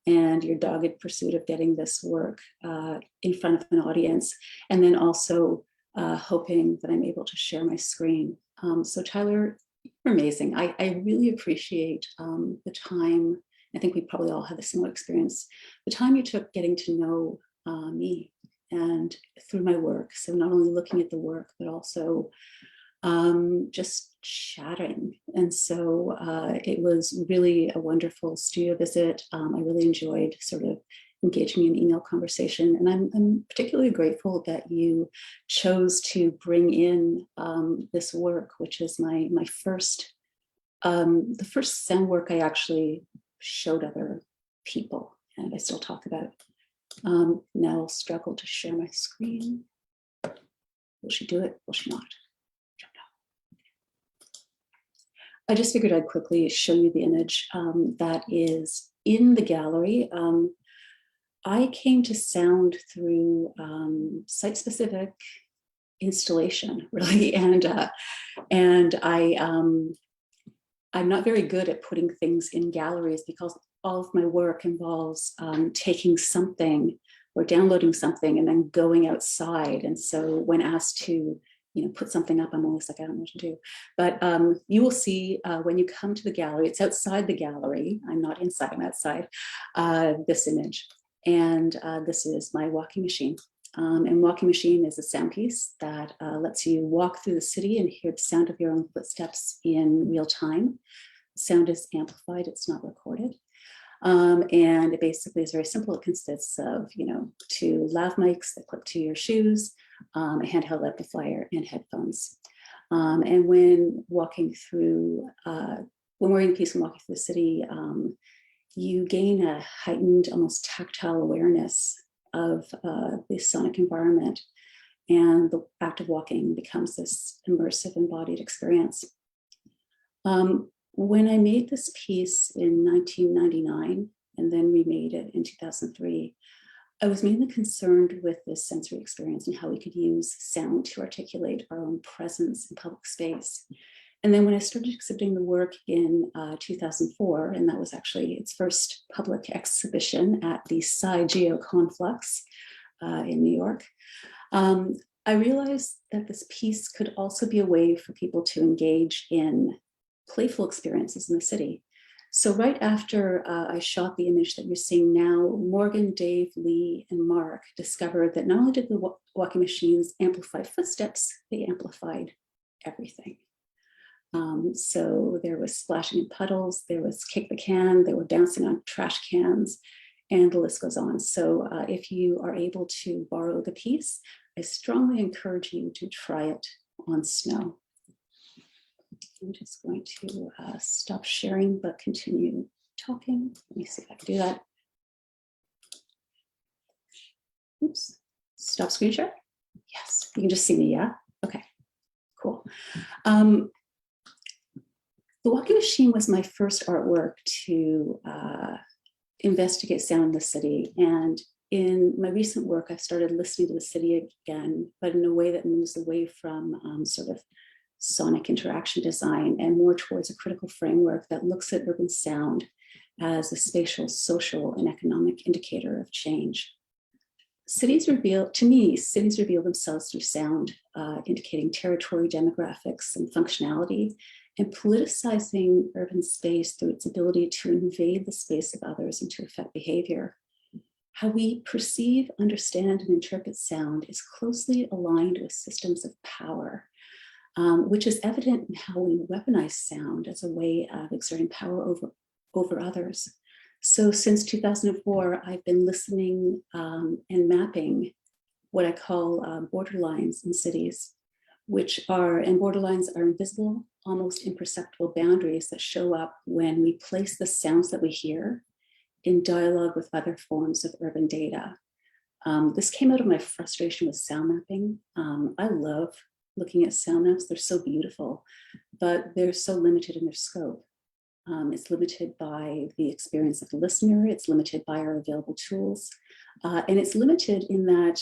and your dogged pursuit of getting this work in front of an audience, and then also hoping that I'm able to share my screen. So Tyler, you're amazing. I really appreciate the time. I think we probably all had a similar experience. The time you took getting to know me and through my work. So not only looking at the work, but also just chatting. And so it was really a wonderful studio visit. I really enjoyed sort of engaging in email conversation. And I'm particularly grateful that you chose to bring in this work, which is my first, the first sound work I actually showed other people, and I still talk about. Now I'll struggle to share my screen. Will she do it? Will she not? I don't know. I just figured I'd quickly show you the image that is in the gallery. I came to sound through site-specific installation, really, and I'm not very good at putting things in galleries because all of my work involves taking something or downloading something and then going outside. And so when asked to, put something up, I'm always like, I don't know what to do. But you will see when you come to the gallery, it's outside the gallery. I'm not inside, I'm outside, this image. And this is my walking machine. And walking machine is a sound piece that lets you walk through the city and hear the sound of your own footsteps in real time. Sound is amplified, it's not recorded. And it basically is very simple. It consists of, 2 lav mics that clip to your shoes, a handheld amplifier, and headphones. And when walking through, when wearing a piece and walking through the city, you gain a heightened, almost tactile awareness of the sonic environment, and the act of walking becomes this immersive embodied experience. When I made this piece in 1999 and then remade it in 2003, I was mainly concerned with this sensory experience and how we could use sound to articulate our own presence in public space. And then when I started exhibiting the work in 2004, and that was actually its first public exhibition at the Psi Geo Conflux in New York, I realized that this piece could also be a way for people to engage in playful experiences in the city. So right after I shot the image that you're seeing now, Morgan, Dave, Lee, and Mark discovered that not only did the walking machines amplify footsteps, they amplified everything. So there was splashing in puddles, there was kick the can, they were bouncing on trash cans, and the list goes on. So if you are able to borrow the piece, I strongly encourage you to try it on snow. I'm just going to stop sharing, but continue talking. Let me see if I can do that. Oops, stop screen share. Yes, you can just see me, yeah? Okay, cool. The walking machine was my first artwork to investigate sound in the city. And in my recent work, I've started listening to the city again, but in a way that moves away from sort of sonic interaction design and more towards a critical framework that looks at urban sound as a spatial, social, and economic indicator of change. To me, cities reveal themselves through sound, indicating territory, demographics, and functionality, and politicizing urban space through its ability to invade the space of others and to affect behavior. How we perceive, understand, and interpret sound is closely aligned with systems of power, which is evident in how we weaponize sound as a way of exerting power over others. So since 2004, I've been listening and mapping what I call borderlines in cities, and borderlines are invisible, almost imperceptible boundaries that show up when we place the sounds that we hear in dialogue with other forms of urban data. This came out of my frustration with sound mapping. I love looking at sound maps, they're so beautiful, but they're so limited in their scope. It's limited by the experience of the listener, it's limited by our available tools, and it's limited in that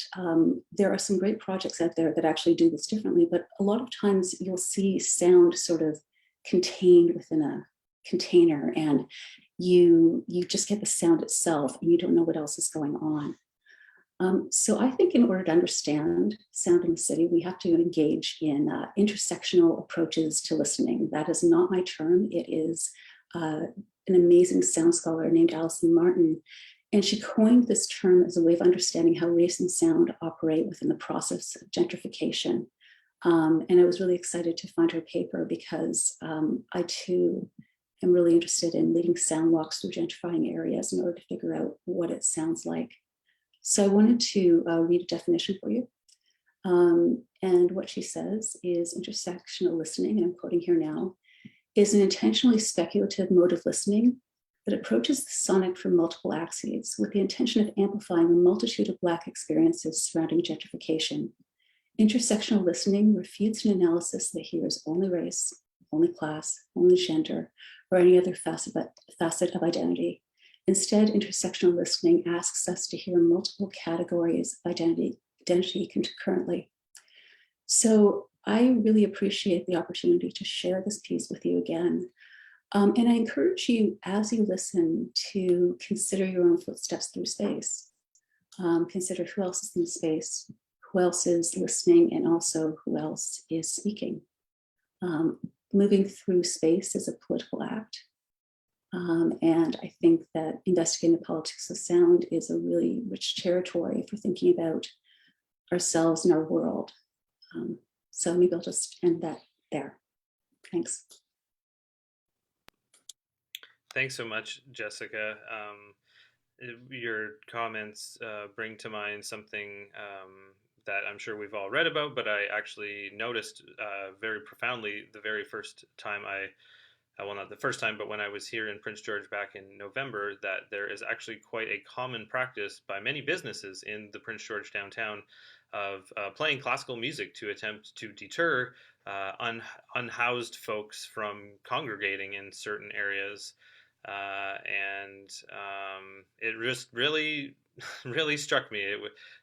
there are some great projects out there that actually do this differently, but a lot of times you'll see sound sort of contained within a container, and you just get the sound itself and you don't know what else is going on. So I think in order to understand sound in the city, we have to engage in intersectional approaches to listening. That is not my term. It is an amazing sound scholar named Alison Martin. And she coined this term as a way of understanding how race and sound operate within the process of gentrification. And I was really excited to find her paper because I too am really interested in leading sound walks through gentrifying areas in order to figure out what it sounds like. So I wanted to read a definition for you. And what she says is intersectional listening, and I'm quoting here now, is an intentionally speculative mode of listening that approaches the sonic from multiple axes with the intention of amplifying a multitude of Black experiences surrounding gentrification. Intersectional listening refutes an analysis that hears only race, only class, only gender, or any other facet of identity. Instead, intersectional listening asks us to hear multiple categories of identity concurrently. So I really appreciate the opportunity to share this piece with you again. And I encourage you, as you listen, to consider your own footsteps through space. Consider who else is in the space, who else is listening, and also who else is speaking. Moving through space is a political act. And I think that investigating the politics of sound is a really rich territory for thinking about ourselves and our world. So maybe I'll just end that there. Thanks. Thanks so much, Jessica. Your comments bring to mind something that I'm sure we've all read about, but I actually noticed very profoundly the very first time well, not the first time, but when I was here in Prince George back in November, that there is actually quite a common practice by many businesses in the Prince George downtown of playing classical music to attempt to deter unhoused folks from congregating in certain areas. And it just really really struck me.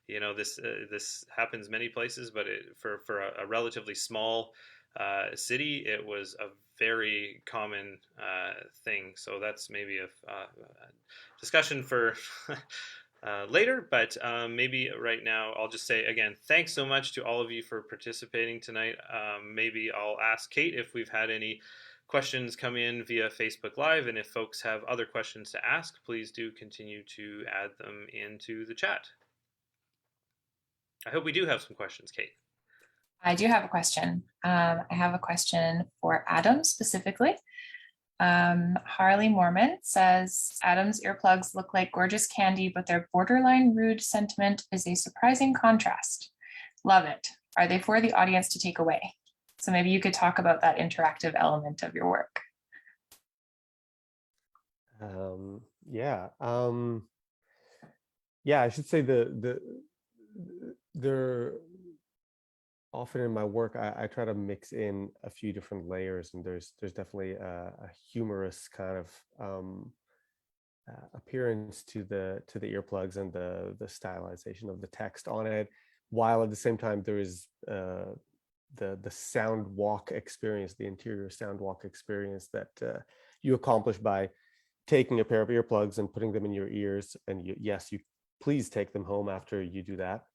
This happens many places, but for a relatively small city, it was a very common thing. So that's maybe a discussion for later, but maybe right now I'll just say again, thanks so much to all of you for participating tonight. Maybe I'll ask Kate if we've had any questions come in via Facebook Live, and if folks have other questions to ask, please do continue to add them into the chat. I hope we do have some questions, Kate. I do have a question. I have a question for Adam specifically. Harley Mormon says, Adam's earplugs look like gorgeous candy, but their borderline rude sentiment is a surprising contrast. Love it. Are they for the audience to take away? So maybe you could talk about that interactive element of your work. Yeah, I should say they're often in my work, I try to mix in a few different layers, and there's definitely a humorous kind of appearance to the earplugs and the stylization of the text on it, while at the same time there is the sound walk experience, the interior sound walk experience that you accomplish by taking a pair of earplugs and putting them in your ears. And you please take them home after you do that.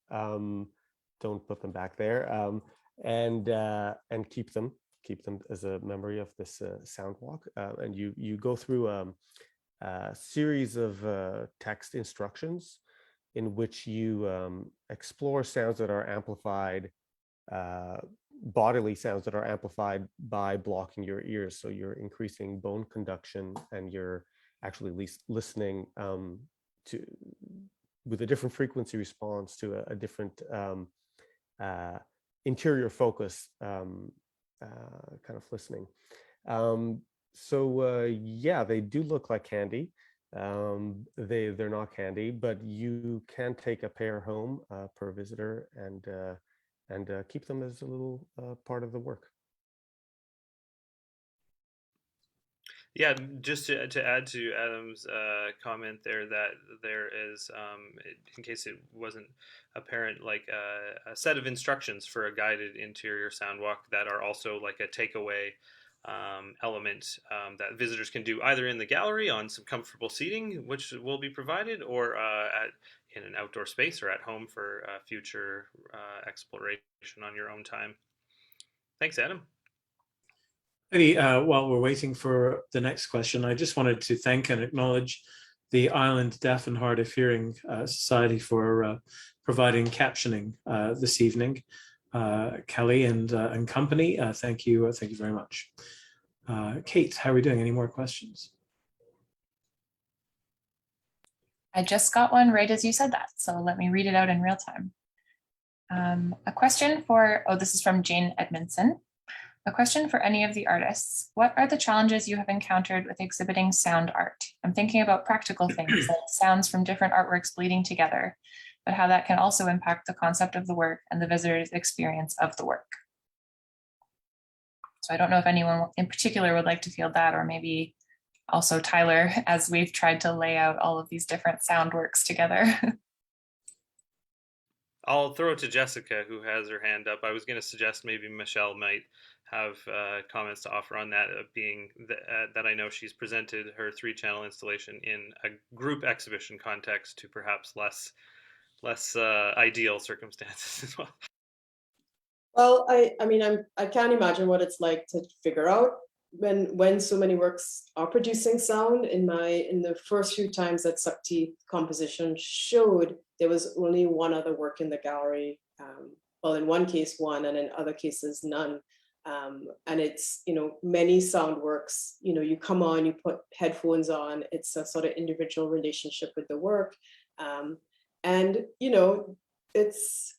Don't put them back there, and keep them as a memory of this sound walk. And you go through a series of text instructions in which you explore sounds that are amplified, bodily sounds that are amplified by blocking your ears. So you're increasing bone conduction, and you're actually listening with a different frequency response to a different interior focus kind of listening. Yeah, they do look like candy. They're not candy, but you can take a pair home per visitor and keep them as a little part of the work. Yeah, just to add to Adam's comment there, that there is, in case it wasn't apparent, like a set of instructions for a guided interior sound walk that are also like a takeaway element that visitors can do either in the gallery on some comfortable seating, which will be provided, or in an outdoor space or at home for future exploration on your own time. Thanks, Adam. Maybe while we're waiting for the next question, I just wanted to thank and acknowledge the Ireland Deaf and Hard of Hearing Society for providing captioning this evening. Kelly and company, thank you very much. Kate, how are we doing? Any more questions? I just got one right as you said that, so let me read it out in real time. A question for, this is from Jane Edmondson. A question for any of the artists. What are the challenges you have encountered with exhibiting sound art? I'm thinking about practical things like sounds from different artworks bleeding together, but how that can also impact the concept of the work and the visitor's experience of the work. So I don't know if anyone in particular would like to field that, or maybe also Tyler, as we've tried to lay out all of these different sound works together. I'll throw it to Jessica, who has her hand up. I was going to suggest maybe Michèle might have comments to offer on that, being that I know she's presented her 3-channel installation in a group exhibition context to perhaps less ideal circumstances as well. Well, I mean, I can't imagine what it's like to figure out when so many works are producing sound. In the first few times that Saktif Compositions showed, there was only one other work in the gallery. Well, in one case, one, and in other cases, none. And it's, many sound works, you come on, you put headphones on, it's a sort of individual relationship with the work. And, it's,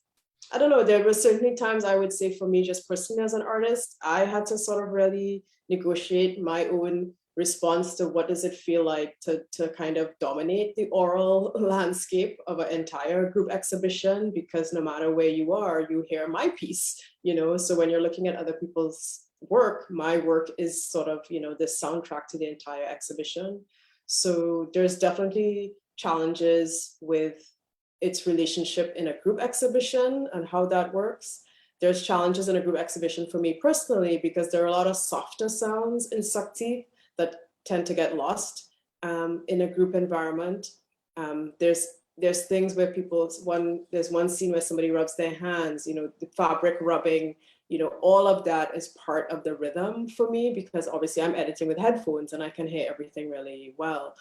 I don't know, there were certainly times I would say for me, just personally as an artist, I had to sort of really negotiate my own response to what does it feel like to kind of dominate the oral landscape of an entire group exhibition, because no matter where you are, you hear my piece, so when you're looking at other people's work, my work is sort of, the soundtrack to the entire exhibition. So there's definitely challenges with its relationship in a group exhibition and how that works. There's challenges in a group exhibition for me personally, because there are a lot of softer sounds in Saktif that tend to get lost in a group environment. There's things where there's one scene where somebody rubs their hands, the fabric rubbing, all of that is part of the rhythm for me, because obviously I'm editing with headphones and I can hear everything really well.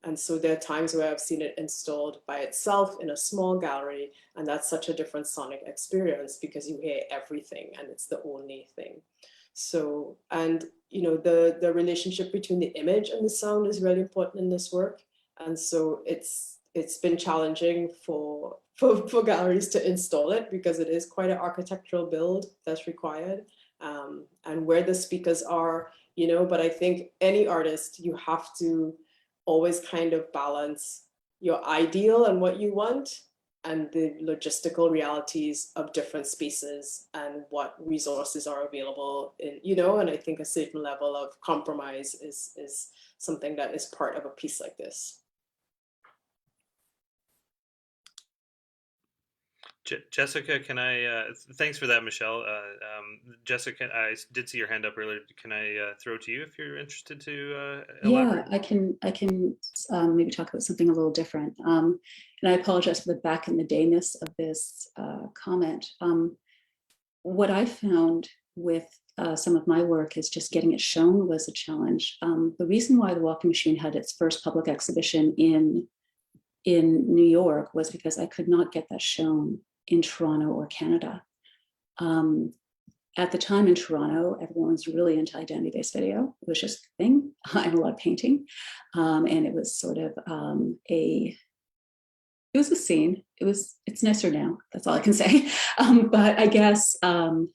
And so there are times where I've seen it installed by itself in a small gallery, and that's such a different sonic experience because you hear everything and it's the only thing. So, and the relationship between the image and the sound is really important in this work. And so it's been challenging for galleries to install it, because it is quite an architectural build that's required, and where the speakers are, but I think any artist, you have to always kind of balance your ideal and what you want and the logistical realities of different spaces and what resources are available in, and I think a certain level of compromise is something that is part of a piece like this. Jessica, can I, thanks for that, Michèle. Jessica, I did see your hand up earlier. Can I throw to you if you're interested to elaborate? Yeah, I can maybe talk about something a little different. And I apologize for the back in the dayness of this comment. What I found with some of my work is just getting it shown was a challenge. The reason why the Walking Machine had its first public exhibition in New York was because I could not get that shown in Toronto or Canada. At the time in Toronto, everyone was really into identity-based video. It was just a thing. I have a lot of painting. And it was sort of it was a scene. It's nicer now. That's all I can say. But I guess, I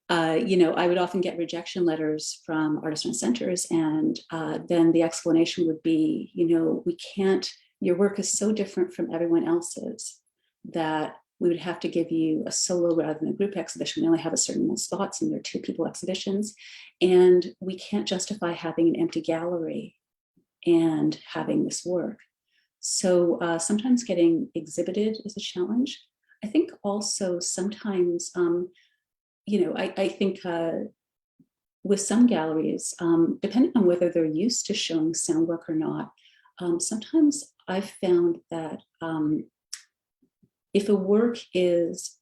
would often get rejection letters from artist-run centers. And then the explanation would be, we can't, your work is so different from everyone else's that we would have to give you a solo rather than a group exhibition. We only have a certain amount of spots and they're 2 people exhibitions. And we can't justify having an empty gallery and having this work. So sometimes getting exhibited is a challenge. I think also sometimes, I think with some galleries, depending on whether they're used to showing sound work or not, sometimes I've found that if a work is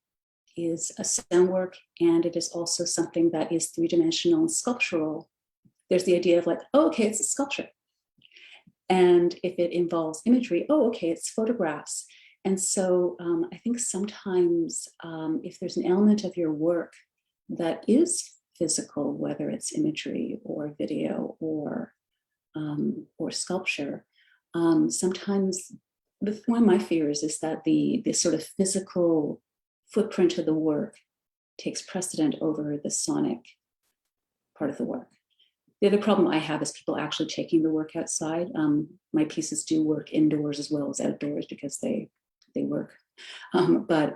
a sound work and it is also something that is 3-dimensional and sculptural, there's the idea of like, oh, okay, it's a sculpture. And if it involves imagery, oh, okay, it's photographs. And so I think sometimes if there's an element of your work that is physical, whether it's imagery or video or sculpture, sometimes one of my fears is that the sort of physical footprint of the work takes precedent over the sonic part of the work. The other problem I have is people actually taking the work outside. My pieces do work indoors as well as outdoors because they work. But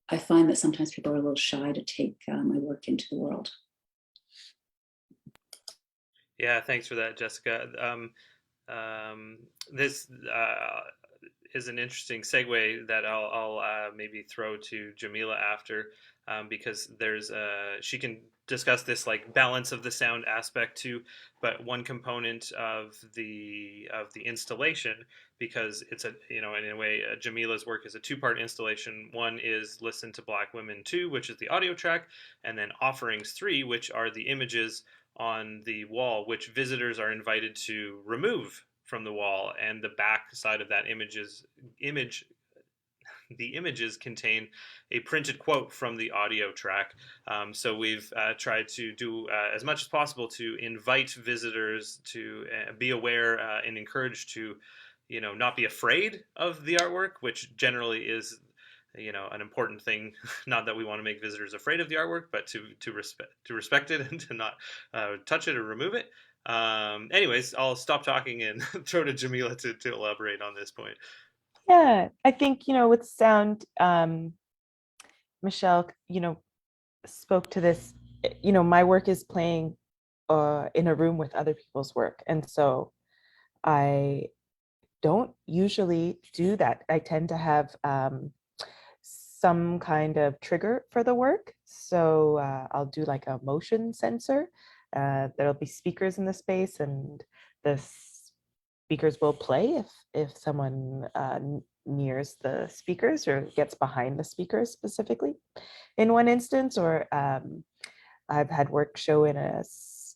I find that sometimes people are a little shy to take my work into the world. Yeah, thanks for that, Jessica. This is an interesting segue that I'll maybe throw to Jamilah after, because there's she can discuss this like balance of the sound aspect too, but one component of the installation, because it's in a way Jamilah's work is a 2-part installation. One is Listen to Black Women 2, which is the audio track, and then Offerings 3, which are the images on the wall, which visitors are invited to remove from the wall, and the back side of that the images contain a printed quote from the audio track. So we've tried to do as much as possible to invite visitors to be aware and encouraged to, not be afraid of the artwork, which generally is, an important thing. Not that we want to make visitors afraid of the artwork, but to respect it and to not touch it or remove it. Anyways, I'll stop talking and throw to Jamilah to elaborate on this point. Yeah, I think, with sound, Michèle, spoke to this, my work is playing in a room with other people's work. And so I don't usually do that. I tend to have some kind of trigger for the work. So I'll do like a motion sensor. There'll be speakers in the space, and the speakers will play if someone nears the speakers or gets behind the speakers specifically. In one instance, or I've had work show in a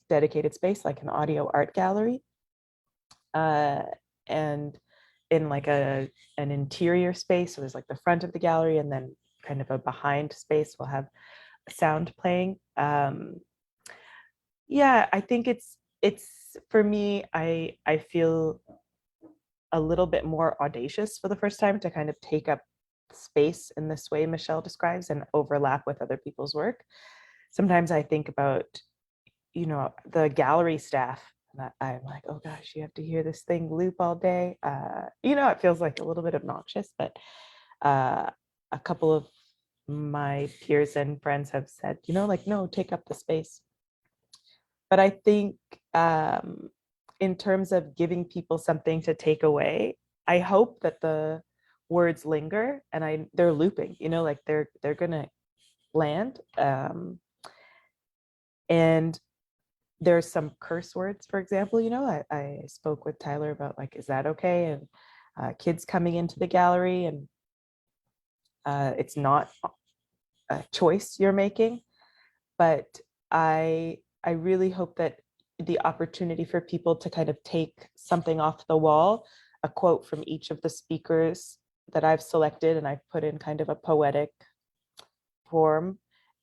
dedicated space like an audio art gallery, and in like an interior space. So there's like the front of the gallery, and then kind of a behind space will have sound playing. Yeah, I think it's for me, I feel a little bit more audacious for the first time to kind of take up space in this way Michèle describes and overlap with other people's work. Sometimes I think about, you know, the gallery staff. I'm like, oh gosh, you have to hear this thing loop all day. You know, it feels like a little bit obnoxious, but a couple of my peers and friends have said, you know, like, no, take up the space. But I think in terms of giving people something to take away, I hope that the words linger and they're looping, you know, like they're gonna land. And there's some curse words, for example, you know, I spoke with Tyler about like, is that okay? And kids coming into the gallery, and it's not a choice you're making, but I really hope that the opportunity for people to kind of take something off the wall, a quote from each of the speakers that I've selected and I've put in kind of a poetic form,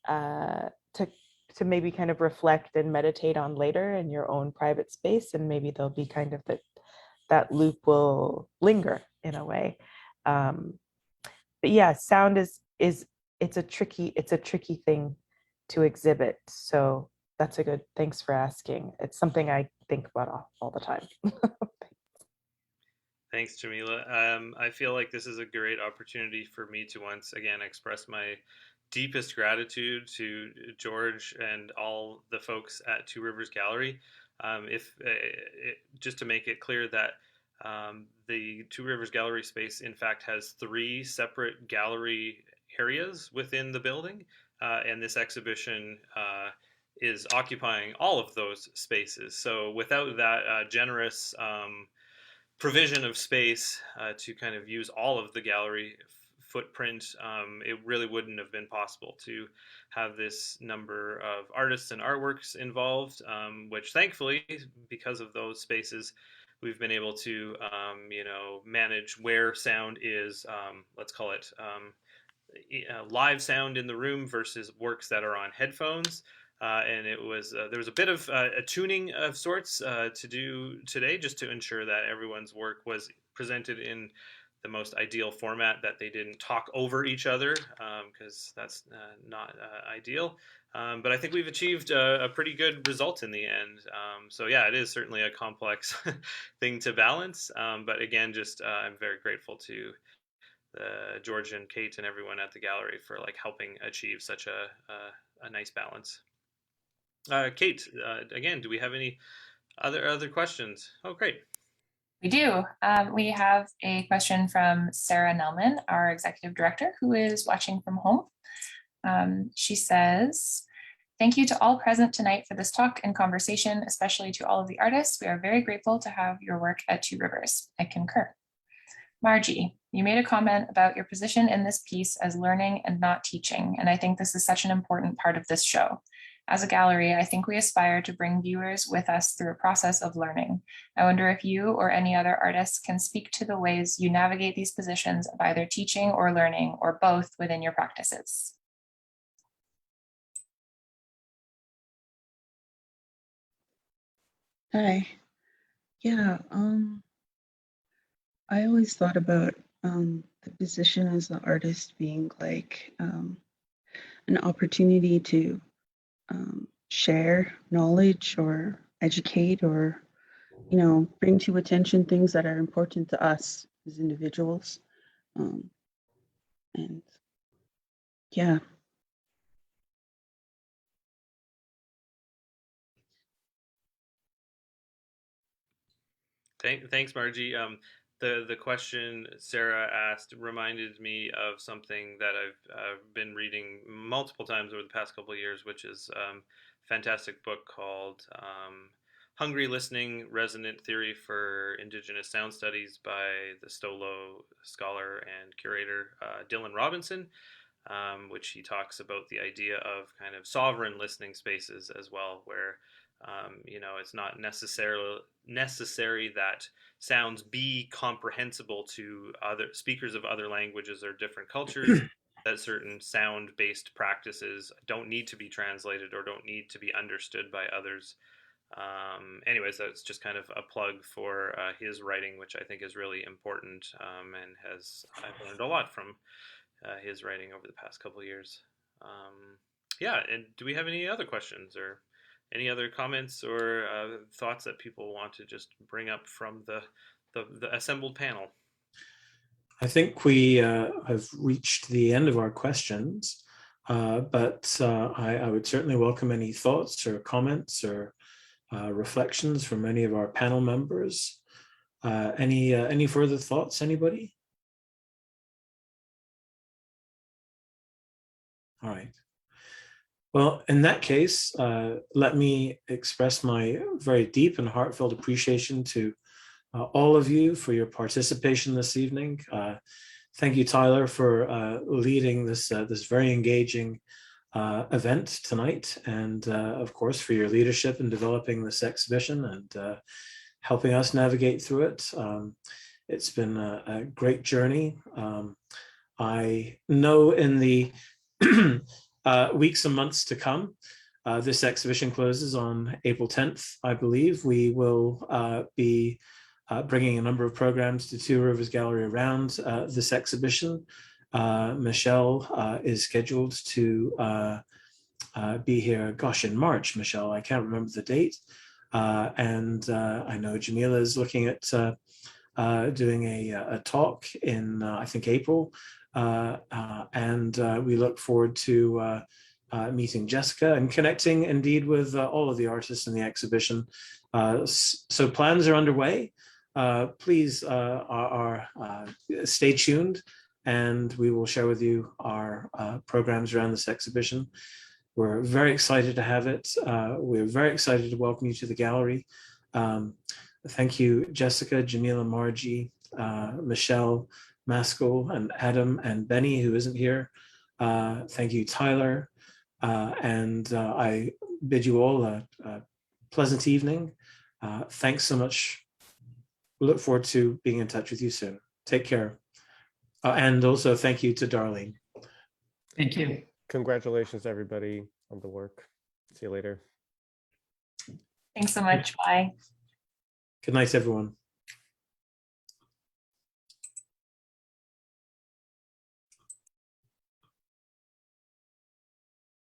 to maybe kind of reflect and meditate on later in your own private space, and maybe there'll be kind of that loop will linger in a way. But yeah, sound is it's a tricky thing to exhibit. So that's a good, thanks for asking. It's something I think about all the time. Thanks, Jamilah. I feel like this is a great opportunity for me to once again express my deepest gratitude to George and all the folks at Two Rivers Gallery. Just to make it clear that the Two Rivers Gallery space, in fact, has 3 separate gallery areas within the building, and this exhibition is occupying all of those spaces. So without that generous provision of space to kind of use all of the gallery footprint, it really wouldn't have been possible to have this number of artists and artworks involved, which thankfully, because of those spaces, we've been able to, you know, manage where sound is, let's call it live sound in the room versus works that are on headphones. And it was there was a bit of a tuning of sorts to do today, just to ensure that everyone's work was presented in the most ideal format, that they didn't talk over each other, because that's not ideal. But I think we've achieved a pretty good result in the end. So yeah, it is certainly a complex thing to balance. But again, just I'm very grateful to George and Kate and everyone at the gallery for like helping achieve such a nice balance. Kate, again, do we have any other questions? Oh, great. We do. We have a question from Sarah Nelman, our executive director, who is watching from home. She says, thank you to all present tonight for this talk and conversation, especially to all of the artists. We are very grateful to have your work at Two Rivers. I concur. Margie, you made a comment about your position in this piece as learning and not teaching, and I think this is such an important part of this show. As a gallery, I think we aspire to bring viewers with us through a process of learning. I wonder if you or any other artists can speak to the ways you navigate these positions of either teaching or learning, or both, within your practices. Hi. Yeah, I always thought about the position as the artist being like an opportunity to share knowledge or educate, or, you know, bring to attention things that are important to us as individuals. And yeah. Thanks, Margie. the question Sarah asked reminded me of something that I've been reading multiple times over the past couple of years, which is a fantastic book called Hungry Listening, Resonant Theory for Indigenous Sound Studies by the Stolo scholar and curator Dylan Robinson, which he talks about the idea of kind of sovereign listening spaces as well, where it's not necessary that sounds be comprehensible to other speakers of other languages or different cultures, that certain sound-based practices don't need to be translated or don't need to be understood by others. Anyways, that's just kind of a plug for his writing, which I think is really important, and I've learned a lot from his writing over the past couple of years. And do we have any other questions or any other comments or thoughts that people want to just bring up from the assembled panel? I think we have reached the end of our questions, but I would certainly welcome any thoughts or comments or reflections from any of our panel members. Any further thoughts, anybody? All right. Well, in that case, let me express my very deep and heartfelt appreciation to all of you for your participation this evening. Thank you, Tyler, for leading this very engaging event tonight, and of course for your leadership in developing this exhibition and helping us navigate through it. It's been a great journey. I know in the weeks and months to come, this exhibition closes on April 10th, I believe. We will be bringing a number of programs to Two Rivers Gallery around this exhibition. Michèle is scheduled to be here, gosh, in March, Michèle, I can't remember the date. And I know Jamilah is looking at doing a talk in, I think, April. And we look forward to meeting Jessica and connecting indeed with all of the artists in the exhibition. So plans are underway. Please stay tuned, and we will share with you our programs around this exhibition. We're very excited to have it. We're very excited to welcome you to the gallery. Thank you, Jessica, Jamilah, Margie, Michèle, Maskull, and Adam, and Benny, who isn't here. Thank you, Tyler. And I bid you all a pleasant evening. Thanks so much. We look forward to being in touch with you soon. Take care. And also thank you to Darlene. Thank you. Congratulations, everybody, on the work. See you later. Thanks so much. Bye. Good night, everyone.